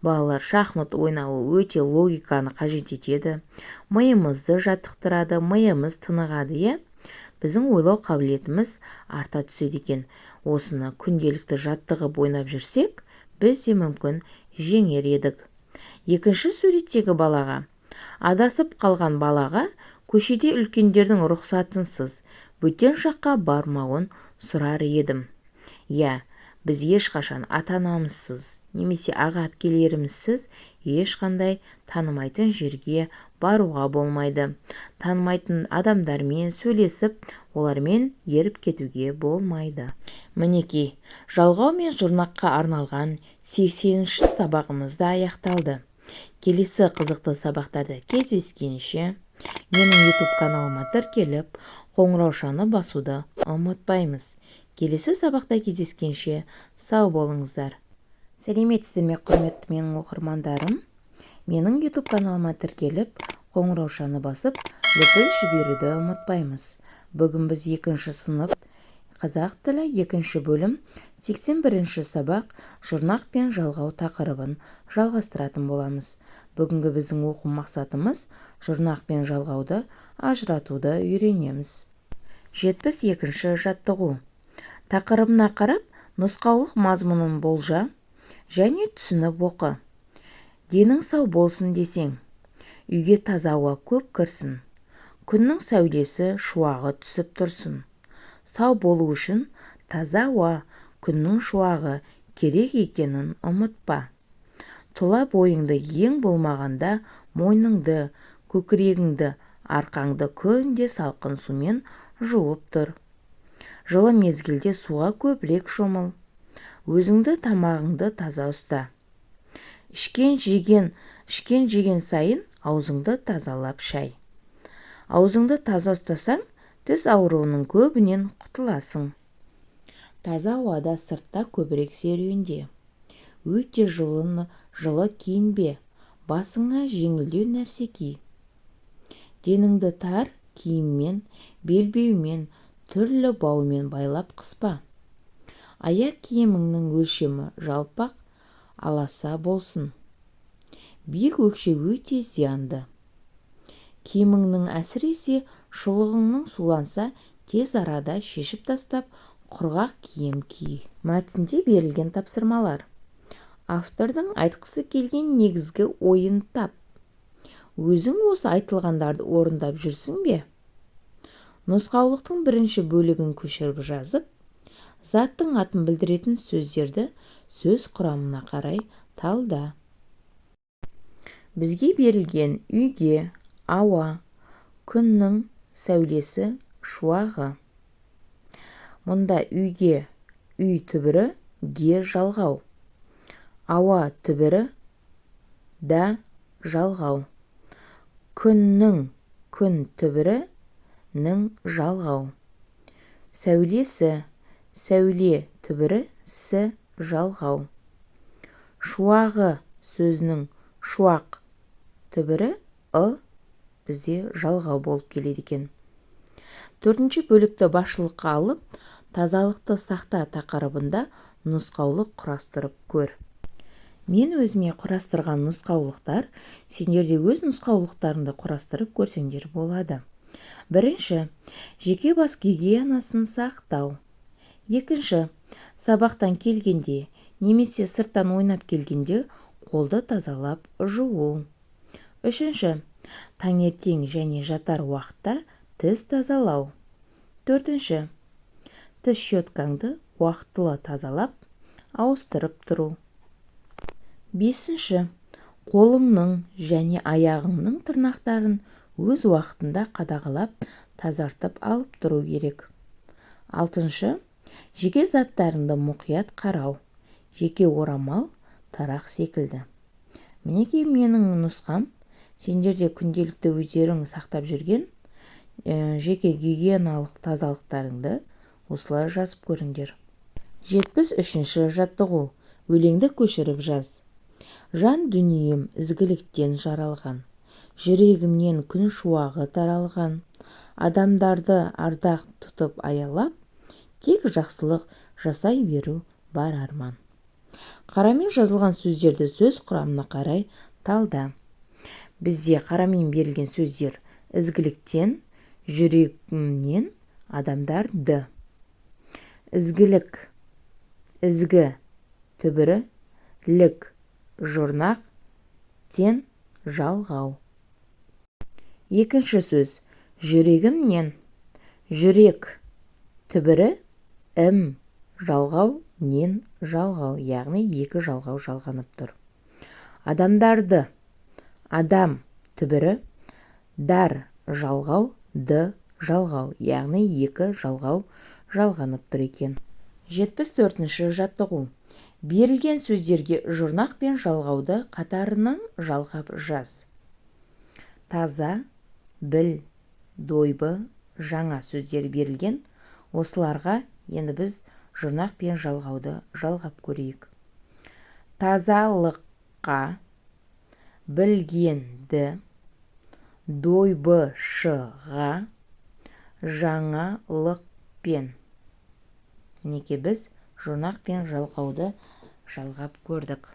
Балалар, шахмат ойнауы өте логиканы қажет етеді. Миымызды жаттықтырады, миымыз тынығады, иә? Біздің ойлау қабілетіміз арта түседі екен. Осыны күнделікті жаттығып ойнап жүрсек, біз де мүмкін жеңер едік. Екінші суреттегі балаға, адасып қалған балаға көшеде үлкендердің рұқсатынсыз бөтен жаққа бармауын сұрар едім. Иә, біз ешқашан ата-анамызсыз немесе аға-әпкелерімізсіз ешқандай танымайтын жерге баруға болмайды. Танымайтын адамдармен сөйлесіп, олармен еріп кетуге болмайды. Мінекей, жалғау мен жұрнаққа арналған 80-ші сабағымызда аяқталды. Келесі қызықты сабақтарда кездескенше, менің YouTube каналыма тіркеліп, қоңыраушаны басуды ұмытпаймыз. Келесі сабақта кездескенше сау болыңыздар. Сәлеметсіздер ме, құрметті менің оқырмандарым? Менің YouTube каналыма тіркеліп, қоңыраушаны басып, лүпіл жіберуді ұмытпаймыз. Бүгін біз 2-ші сынып қазақ тілі 2-ші бөлім 81-ші сабақ жұрнақ пен жалғау тақырыбын жалғастыратын боламыз. Бүгінгі біздің оқу мақсатымыз жұрнақ пен жалғауды ажыратуды үйренеміз. 72-ші жаттығу. Тақырыбына қарап, нұсқаулық мазмұнын болжа және түсініп оқы. Денің сау болсын десең, үйге таза ауа көп кірсін. Күннің сәулесі шуағы түсіп тұрсын. Сау болу үшін таза ауа, күннің шуағы керек екенін ұмытпа. Тұла бойыңды ең болмағанда мойныңды, көкірегіңді, арқаңды күнде салқын сумен жуып тұр. Жылы мезгілде суға көбірек шомыл. Өзіңді, тамағыңды таза ұста. Ішкен жеген сайын аузыңды тазалап шай. Аузыңды таза ұстасаң, тіс ауруының көбінен құтыласың. Таза ауада сыртта көбірек серуенде. Өте жылы киінбе, басыңа жеңілдеу нәрсе ки. Деніңді тар киіммен, белбеумен, түрлі баумен байлап қыспа. Аяқ киіміңнің өлшемі жалпақ, аласа болсын. Биік өкше өте зиянды. Киіміңнің әсіресе шұлығыңның суланса, тез арада шешіп тастап, құрғақ киім ки. Мәтінде берілген тапсырмалар. Автордың айтқысы келген негізгі ойын тап. Өзің осы айтылғандарды орындап жүрсің бе? Нұсқаулықтың бірінші бөлігін көшіріп жазып, заттың атын білдіретін сөздерді сөз құрамына қарай талда. Бізге берілген үйге, ауа, күннің сәулесі, шуағы. Мұнда үйге, үй түбірі, ге жалғау. Ауа түбірі, да жалғау. Күннің, күн түбірі, нің жалғау. Сәулесі, сәуле түбірі, сі жалғау. Шуағы сөзінің шуақ түбірі, бізде жалғау болып келеді екен. 4-ші бөлікті басшылыққа алып, тазалықты сақта тақырыбында нұсқаулық құрастырып көр. Мен өзіме құрастырған нұсқаулықтар, сендер де өз нұсқаулықтарыңды құрастырып көрсеңдер болады. Бірінші, жеке бас гигиенасын сақтау. Екінші, сабақтан келгенде немесе сырттан ойнап келгенде қолды тазалап жуу. Үшінші, таңертең және жатар уақытта тіс тазалау. Төртінші, тіс щеткаңды уақытылы тазалап, ауыстырып тұру. Бесінші, қолыңның және аяғыңның тырнақтарын өз уақытында қадағалап, тазартып алып тұру керек. Алтыншы, жеке заттарыңды мұқият қарау, жеке орамал, тарақ секілді. Мінекей менің нұсқам. Сендерде күнделікті өздерің сақтап жүрген жеке гигиеналық тазалықтарыңды осылай жазып көріңдер. 73-ші жаттығу. Өлеңді көшіріп жаз. Жан дүнием ізгіліктен жаралған, жүрегімнен күн шуағы таралған, адамдарды ардақ тұтып аялап, тек жақсылық жасай беру бар арман. Қарамен жазылған сөздерді сөз құрамына қарай талда. Бізде қарамен берілген сөздер: ізгіліктен, жүрегімнен, адамдарды. Ізгілік, ізгі, түбірі, лік, жұрнақ, тен, жалғау. Екінші сөз: жүрегімнен, жүрек, түбірі, жалғау, нен, жалғау, яғни екі жалғау жалғанып тұр. Адамдарды, адам, түбірі, дар, жалғау, жалғау, яғни екі жалғау жалғанып тұр екен. 74-ші жаттығу. Берілген сөздерге жұрнақ пен жалғауды қатарынан жалғап жаз. Таза, біл, дойбы, жаңа сөздер берілген. Осыларға енді біз жұрнақ пен жалғауды жалғап көрейік. Тазалыққа, білгенді, дойбышыға, жаңалықпен. Мінекей біз жұрнақ пен жалғауды жалғап көрдік.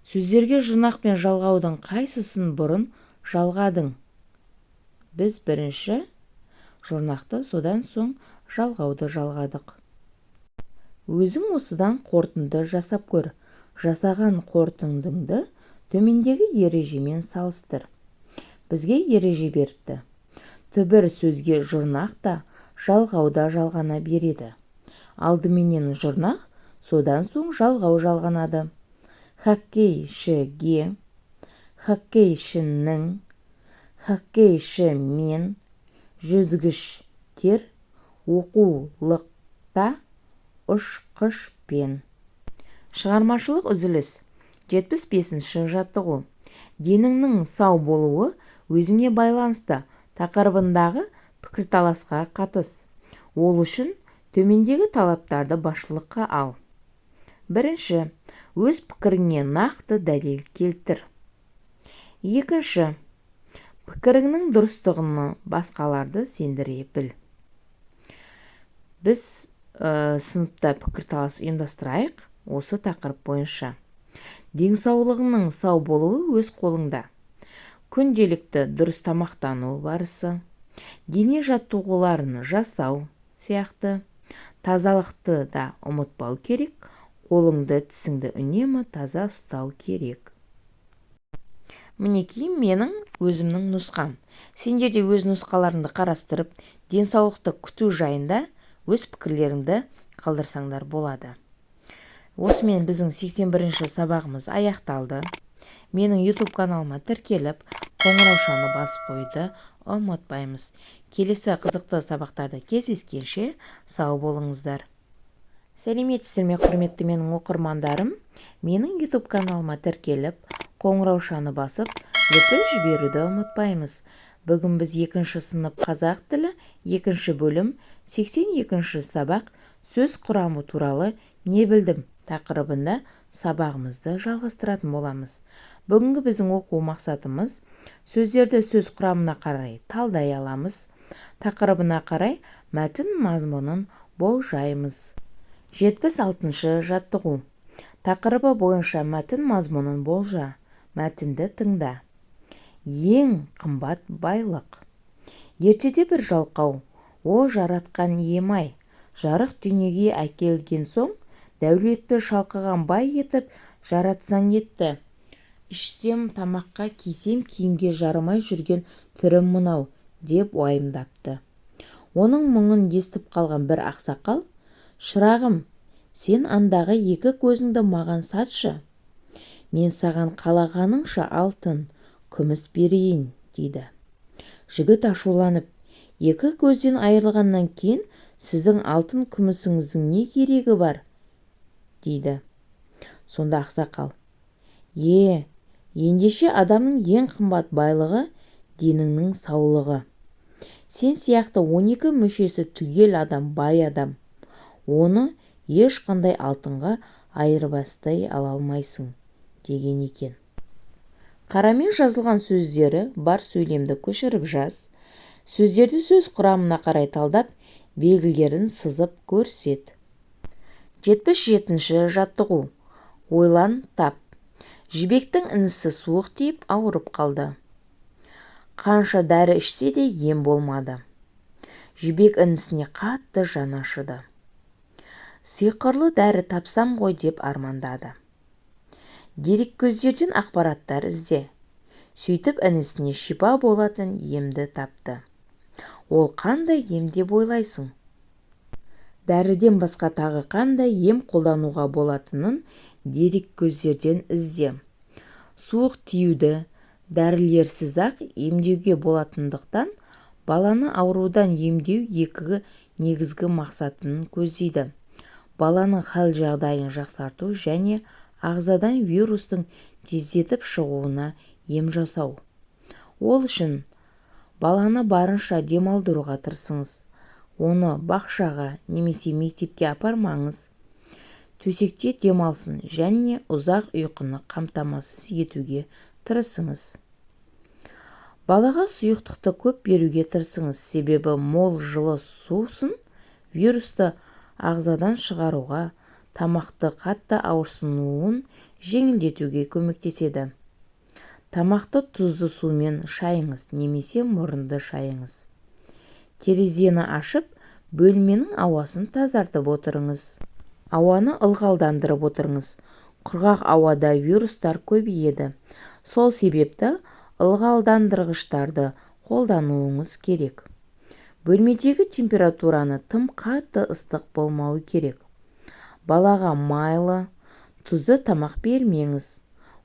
Сөздерге жұрнақ пен жалғаудың қайсысын бұрын жалғадың? Біз бірінші жұрнақты, содан соң жалғауды жалғадық. Өзің осыдан қорытынды жасап көр. Жасаған қорытындыңды төмендегі ережемен салыстыр. Бізге ереже беріпті. Түбір сөзге жұрнақ та, жалғау да жалғана береді. Алдыменен жұрнақ, содан соң жалғау жалғанады. Хоккейшіге, хоккейшінің, хоккейшімен, жүзгіштер, оқулықта, ұшқышпен. Шығармашылық үзіліс. 75-ші жаттығу. Деніңнің сау болуы өзіңе байланысты тақырыбындағы пікірталасқа қатыс. Ол үшін төмендегі талаптарды басшылыққа ал. Бірінші, өз пікіріңе нақты дәлел келтір. Екінші, пікіріңнің дұрыстығына басқаларды сендіре біл. Біз сыныпта пікірталас ұйымдастырайық осы тақырып бойынша. Денсаулығыңның сау болуы өз қолыңда. Күнделікті дұрыс тамақтану барысы, дене жаттығуларын жасау сияқты. Тазалықты да ұмытпау керек. Қолыңды, тісіңді үнемі таза ұстау керек. Мінекей менің өзімнің нұсқам. Сендер де өз нұсқаларыңды қарастырып, денсаулықты күту жайында өз пікірлеріңді қалдырсаңдар болады. Осымен біздің 81-ші сабағымыз аяқталды. Менің YouTube каналыма тіркеліп, қоңыраушаны басып қойды ұмытпаймыз. Келесі қызықты сабақтарда кездескенше сау болыңыздар. Сәлеметсіздер ме, құрметті менің оқырмандарым? Менің YouTube каналыма тіркеліп, қоңыраушаны басып, лүпіл жіберуді ұмытпаймыз. Бүгін біз 2-ші сынып қазақ тілі, 2-ші бөлім, 82-ші сабақ сөз құрамы туралы не білдім тақырыбында сабағымызды жалғастыратын боламыз. Бүгінгі біздің оқу мақсатымыз сөздерді сөз құрамына қарай талдай аламыз. Тақырыбына қарай мәтін мазмұнын болжаймыз. 76-ші жаттығу. Тақырыбы бойынша мәтін мазмұнын болжа. Мәтінді тыңда. Ең қымбат байлық. Ертеде бір жалқау, о жаратқан ием-ай, жарық дүниеге әкелген соң, дәулетті шалқыған бай етіп жаратсаң етті. Ішсем тамаққа, кисем киімге жарамай жүрген түрім мынау, деп уайымдапты. Оның мұңын естіп қалған бір ақсақал: шырағым, сен андағы 2 көзіңді маған сатшы. Мен саған қалағаныңша алтын, күміс берейін, дейді. Жігіт ашуланып: 2 көзден айырылғаннан кейін сіздің алтын күмісіңіздің не керегі бар, дейді. Сонда ақсақал: Ендеше адамның ең қымбат байлығы деніңнің саулығы. Сен сияқты 12 мүшесі түгел адам бай адам. Оны ешқандай алтынға айырбастай ала алмайсың, деген екен. Қарамен жазылған сөздері бар сөйлемді көшіріп жаз. Сөздерді сөз құрамына қарай талдап, белгілерін сызып көрсет. 77-ші жаттығу. Ойлан, тап. Жібектің інісі суық тиіп ауырып қалды. Қанша дәрі ішсе де ем болмады. Жібек інісіне қатты жаны ашыды. Сиқырлы дәрі тапсам ғой деп армандады. Дереккөздерден ақпараттар ізде. Сөйтіп інісіне шипа болатын емді тапты. Ол қандай ем деп ойлайсың? Дәріден басқа тағы қандай ем қолдануға болатынын дереккөздерден ізде. Суық тиюді дәрілерсіз-ақ емдеуге болатындықтан, баланы аурудан емдеу екі негізгі мақсатын көздейді. Баланың хал-жағдайын жақсарту және ағзадан вирустың тездетіп шығуына ем жасау. Ол үшін баланы барынша демалдыруға тырысыңыз. Оны бақшаға немесе мектепке апармаңыз. Төсекте демалсын және ұзақ ұйқыны қамтамасыз етуге тырысыңыз. Балаға сұйықтықты көп беруге тырысыңыз, себебі мол жылы сусын вирусты ағзадан шығаруға, тамақты қатты ауырсынуын жеңілдетуге көмектеседі. Тамақты тұзды сумен шайыңыз немесе мұрынды шайыңыз. Терезені ашып, бөлменің ауасын тазартып отырыңыз. Ауаны ылғалдандырып отырыңыз. Құрғақ ауада вирустар көбейеді. Сол себепті ылғалдандырғыштарды қолдануыңыз керек. Бөлмедегі температураны тым қатты ыстық болмауы керек. Балаға майлы, тұзды тамақ бермеңіз.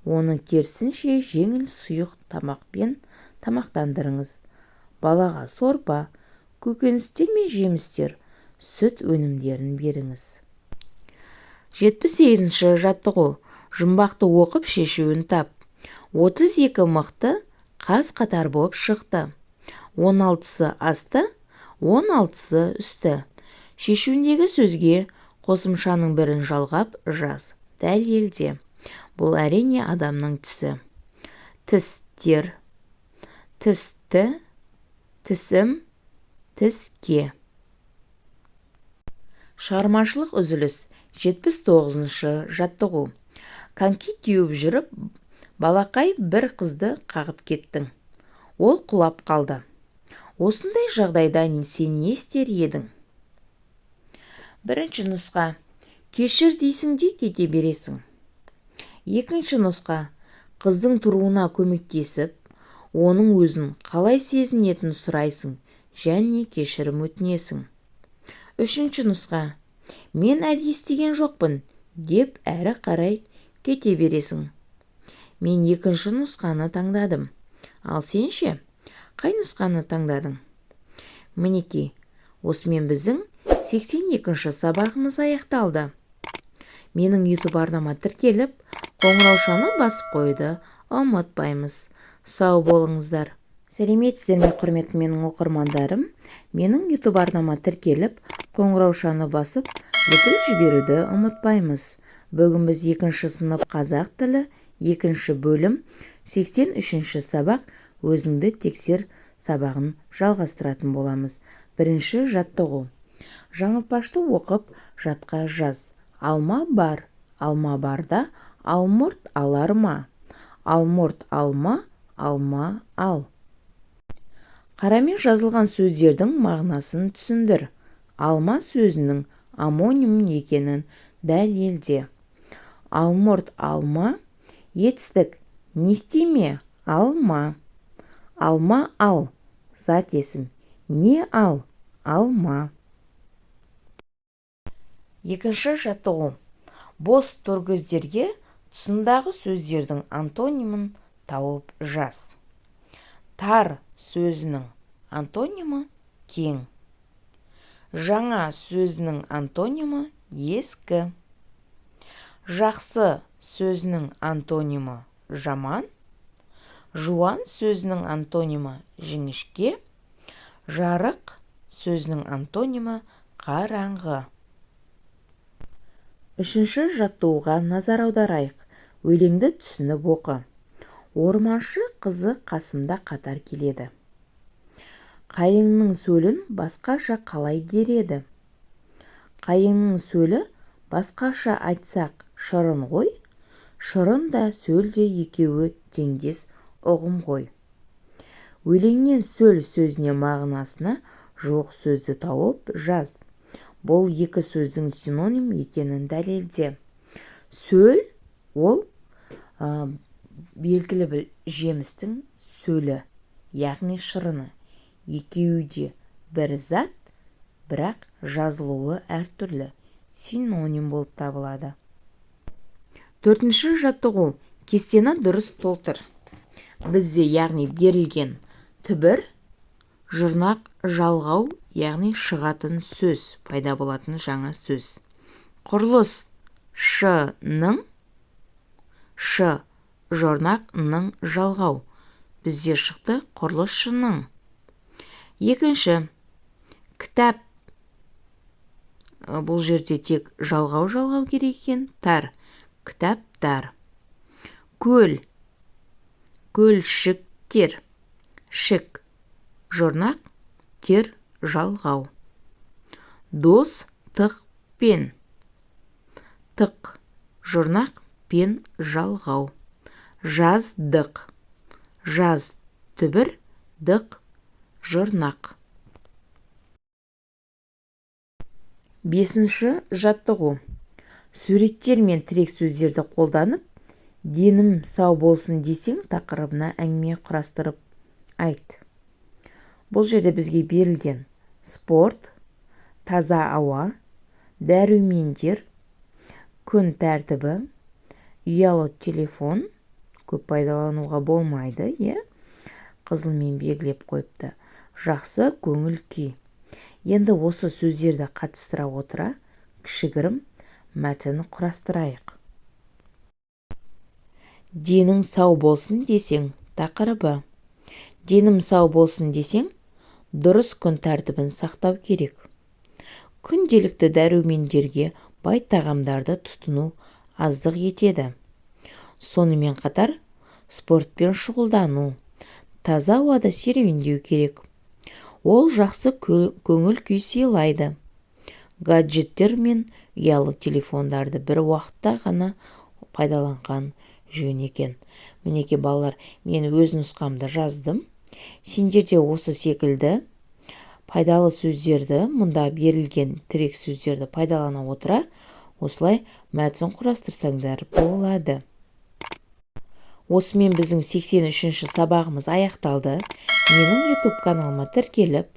Оны керісінше жеңіл сұйық тамақпен тамақтандырыңыз. Балаға сорпа, көкөністер мен жемістер, сүт өнімдерін беріңіз. 78-ші жаттығу. Жұмбақты оқып шешуін тап. 32 мықты қаз қатар болып шықты. 16-сы асты, 16-сы үсті. Шешуіндегі сөзге қосымшаның бірін жалғап жаз. Дәлелде. Бұл әрине адамның тісі. Тістер, тісті, тісім, тіске. Шығармашылық үзіліс. 79-шы жаттығу. Коньки теуіп жүріп, балақай бір қызды қағып кеттің. Ол құлап қалды. Осындай жағдайда сен не істер едің? Бірінші нұсқа. Кешір дейсің де кете бересің. Екінші нұсқа. Қыздың тұруына көмектесіп, оның өзін қалай сезінетінін сұрайсың және кешірім өтінесің. Үшінші нұсқа. Мен әдейі істеген жоқпын деп әрі қарай кете бересің. Мен екінші нұсқаны таңдадым. Ал сен ше, қай нұсқаны таңдадың? Мінекей, осымен біздің 82-ші сабағымыз аяқталды. Менің YouTube арнама тіркеліп, қоңыраушаны басып қойды ұмытпаймыз. Сау болыңыздар. Сәлеметсіздер ме, құрметті менің оқырмандарым? Менің YouTube арнама тіркеліп, қоңыраушаны басып, лүпіл жіберуді ұмытпаймыз. Бүгін біз 2-ші сынып қазақ тілі, 2-ші бөлім, 83-ші сабақ өзіңді тексер сабағын жалғастыратын боламыз. 1-ші жаттығу. Жаңылтпашты оқып, жатқа жаз. Алма бар. Алма барда алмұрт алар ма? Алмұрт алма, алма ал. Қарамен жазылған сөздердің мағынасын түсіндір. Алма сөзінің амоним екенін дәлелде. Алмұрт алма, етістік не істеме? Алма. Алма ал, зат есім. Не ал? Алма. 2-ші жаттығу. Бос төргөздерге тұсындағы сөздердің антонимін тауып жаз. Тар сөзінің антонимі кең. Жаңа сөзінің антонимі ескі. Жақсы сөзінің антонимі жаман. Жуан сөзінің антонимі жіңішке. Жарық сөзінің антонимі қараңғы. Үшінші жаттығуға назар аударайық. Өлеңді түсініп оқы. Орманшы қызы қасымда қатар келеді. Қайыңның сөлін басқаша қалай дер еді? Қайыңның сөлі басқаша айтсақ шырын ғой, шырын да сөл де екеуі теңдес ұғым ғой. Өлеңнен сөл сөзіне мағынасына жоқ сөзді тауып жаз. Бұл екі сөздің синоним екенін дәлелде. Сөл ол белгілі бір жемістің сөлі, яғни шырыны. Екеуі де бір зат, бірақ жазылуы әртүрлі, синоним болып табылады. Төртінші жаттығу. Кестені дұрыс толтыр. Бізде яғни берілген түбір, жұрнақ, жалғау, яғни шығатын сөз, пайда болатын жаңа сөз. Құрылыс ш-ның, ш жұрнақ-ның жалғау. Бізде шықты құрылыс ш-ның. Екінші, кітап. Бұл жерде тек жалғау керек екен. Тар, кітаптар. Көл, көлшіктер. Шік, жұрнақ, тер, жалғау. Дос, тық, пен. Тық, жұрнақ, пен, жалғау. Жаздық. Жаз, түбір, дық, жұрнақ. Бесінші жаттығу. Суреттер мен тірек сөздерді қолданып, денім сау болсын десең тақырыбына әңгіме құрастырып айт. Бұл жерде бізге берілген спорт, таза ауа, дәрумендер, күн тәртібі, ұялы телефон, көп пайдалануға болмайды, қызылмен белгілеп қойыпты. Жақсы көңіл күй. Енді осы сөздерді қатыстыра отыра, кішігірім мәтін құрастырайық. Денің сау болсын десең тақырыбы. Денім сау болсын десең, дұрыс күн тәртібін сақтау керек. Күнделікті дәрумендерге бай тағамдарды тұтыну аздық етеді. Сонымен қатар спортпен шұғылдану, таза ауада серуендеу керек. Ол жақсы көңіл күй сыйлайды. Гаджеттер мен ұялы телефондарды бір уақытта ғана пайдаланған жөн екен. Мінеке балалар, мен өз нұсқамды жаздым. Сендер де осы секілді пайдалы сөздерді, мұнда берілген тірек сөздерді пайдалана отыра, осылай мәтін құрастырсаңдар болады. Осымен біздің 83-ші сабағымыз аяқталды. Менің YouTube каналыма тіркеліп,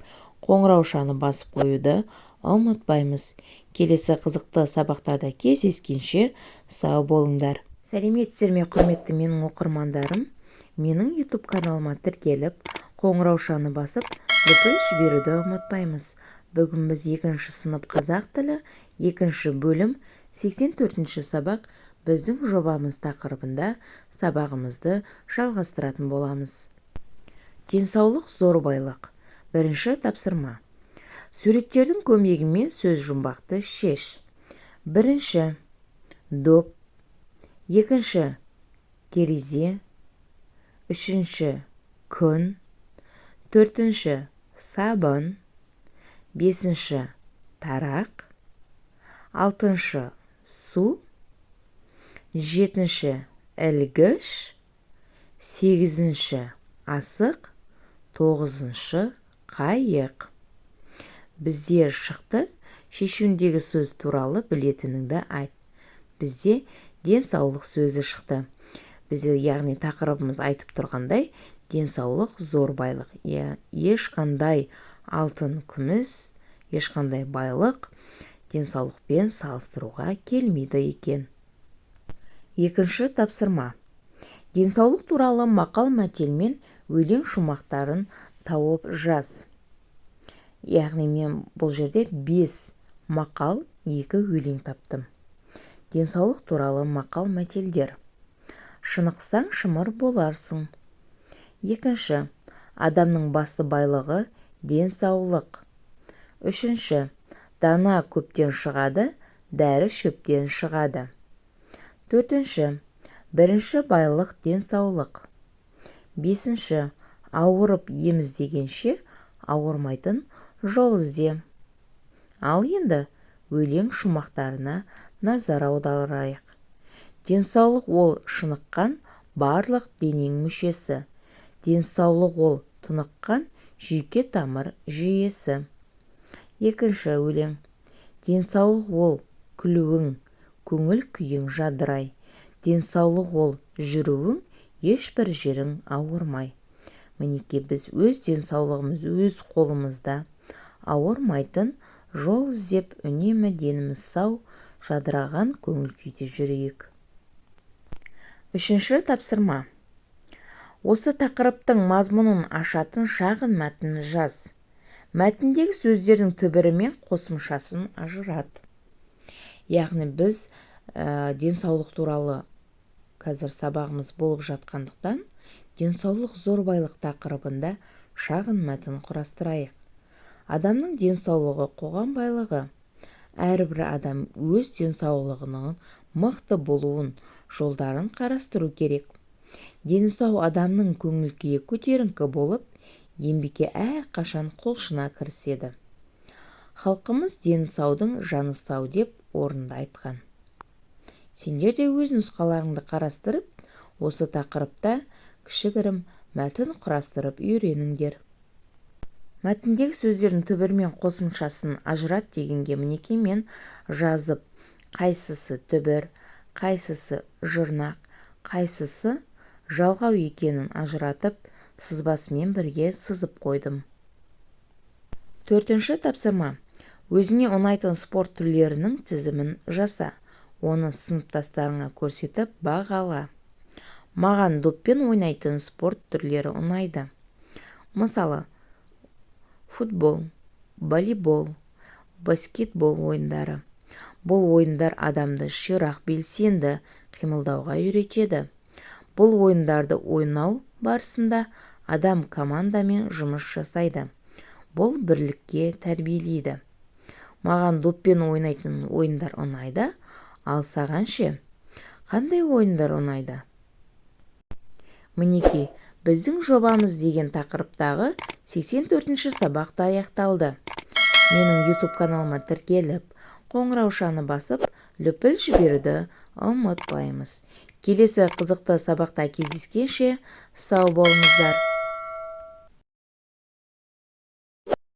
қоңыраушаны басып қоюды ұмытпаймыз. Келесі қызықты сабақтарда кездескенше сау болыңдар. Сәлеметсіздер ме, құрметті менің оқырмандарым. Менің YouTube каналыма тіркеліп, қоңыраушаны басып, лүпіл жіберуді ұмытпаймыз. Бүгін біз 2-ші сынып қазақ тілі, 2-ші бөлім, 84-ші сабақ біздің жобамыз тақырыбында сабағымызды жалғастыратын боламыз. Денсаулық зор байлық. Бірінші тапсырма. Суреттердің көмегімен сөз жұмбақты шеш. Бірінші доп, екінші терезе, үшінші күн, төртінші сабын, бесінші тарақ, алтыншы су, жетінші ілгіш, сегізінші асық, тоғызыншы қайық. Бізде шықты, шешуіндегі сөз туралы білетініңді айт. Бізде денсаулық сөзі шықты. Бізде яғни тақырыбымыз айтып тұрғандай, денсаулық зор байлық. Ешқандай алтын, күміс, ешқандай байлық денсаулықпен салыстыруға келмейді екен. Екінші тапсырма. Денсаулық туралы мақал мәтелмен өлең шумақтарын тауып жаз. Яғни мен бұл жерде 5 мақал, 2 өлең таптым. Денсаулық туралы мақал мәтелдер. Шынықсаң шымыр боларсың. Екінші, адамның басты байлығы денсаулық. Үшінші, дана көптен шығады, дәрі шөптен шығады. Төртінші, бірінші байлық денсаулық. Бесінші, ауырып ем іздегенше ауырмайтын жол ізде. Ал енді өлең шумақтарына назар аударайық. Денсаулық ол шыныққан барлық денең мүшесі. Денсаулық ол тыныққан жүйке тамыр жүйесі. Екінші өлең. Денсаулық ол күлуің, көңіл күйің жадырай. Денсаулық ол жүруің, ешбір жерің ауырмай. Мінеки біз өз денсаулығымыз өз қолымызда, ауырмайтын жол іздеп үнемі деніміз сау, жадыраған көңіл күйде жүрейік. Үшінші тапсырма. Осы тақырыптың мазмұнын ашатын шағын мәтін жаз. Мәтіндегі сөздердің түбірі мен қосымшасын ажырат. Яғни біз денсаулық туралы қазір сабағымыз болып жатқандықтан, денсаулық зор байлық тақырыбында шағын мәтін құрастырайық. Адамның денсаулығы қоғам байлығы. Әрбір адам өз денсаулығының мықты болуын жолдарын қарастыру керек. Дені сау адамның көңіл күйі көтеріңкі болып, еңбекке әрқашан құлшына кіріседі. Халқымыз дені саудың жаны сау деп орында айтқан. Сендер де өз нұсқаларыңды қарастырып, осы тақырыпта кішігірім мәтін құрастырып үйреніңдер. Мәтіндегі сөздердің түбірі мен қосымшасын ажырат дегенге мінеки мен жазып, қайсысы түбір, қайсысы жұрнақ, қайсысы жалғау екенін ажыратып, сызбасымен бірге сызып қойдым. Төртінші тапсырма. Өзіңе ұнайтын спорт түрлерінің тізімін жаса. Оны сыныптастарыңа көрсетіп бағала. Маған доппен ойнайтын спорт түрлері ұнайды. Мысалы, футбол, волейбол, баскетбол ойындары. Бұл ойындар адамды ширақ белсенді қимылдауға үйретеді. Бұл ойындарды ойнау барысында адам командамен жұмыс жасайды. Бұл бірлікке тәрбиелейді. Маған доппен ойнайтын ойындар ұнайды, ал саған ше? Қандай ойындар ұнайды? Мінеки, біздің жобамыз деген тақырыптағы 84-ші сабақта аяқталды. Менің YouTube каналыма тіркеліп, қоңыраушаны басып, лүпіл жіберуді ұмытпаймыз. Келесі қызықты сабақта кездескенше сау болыңыздар.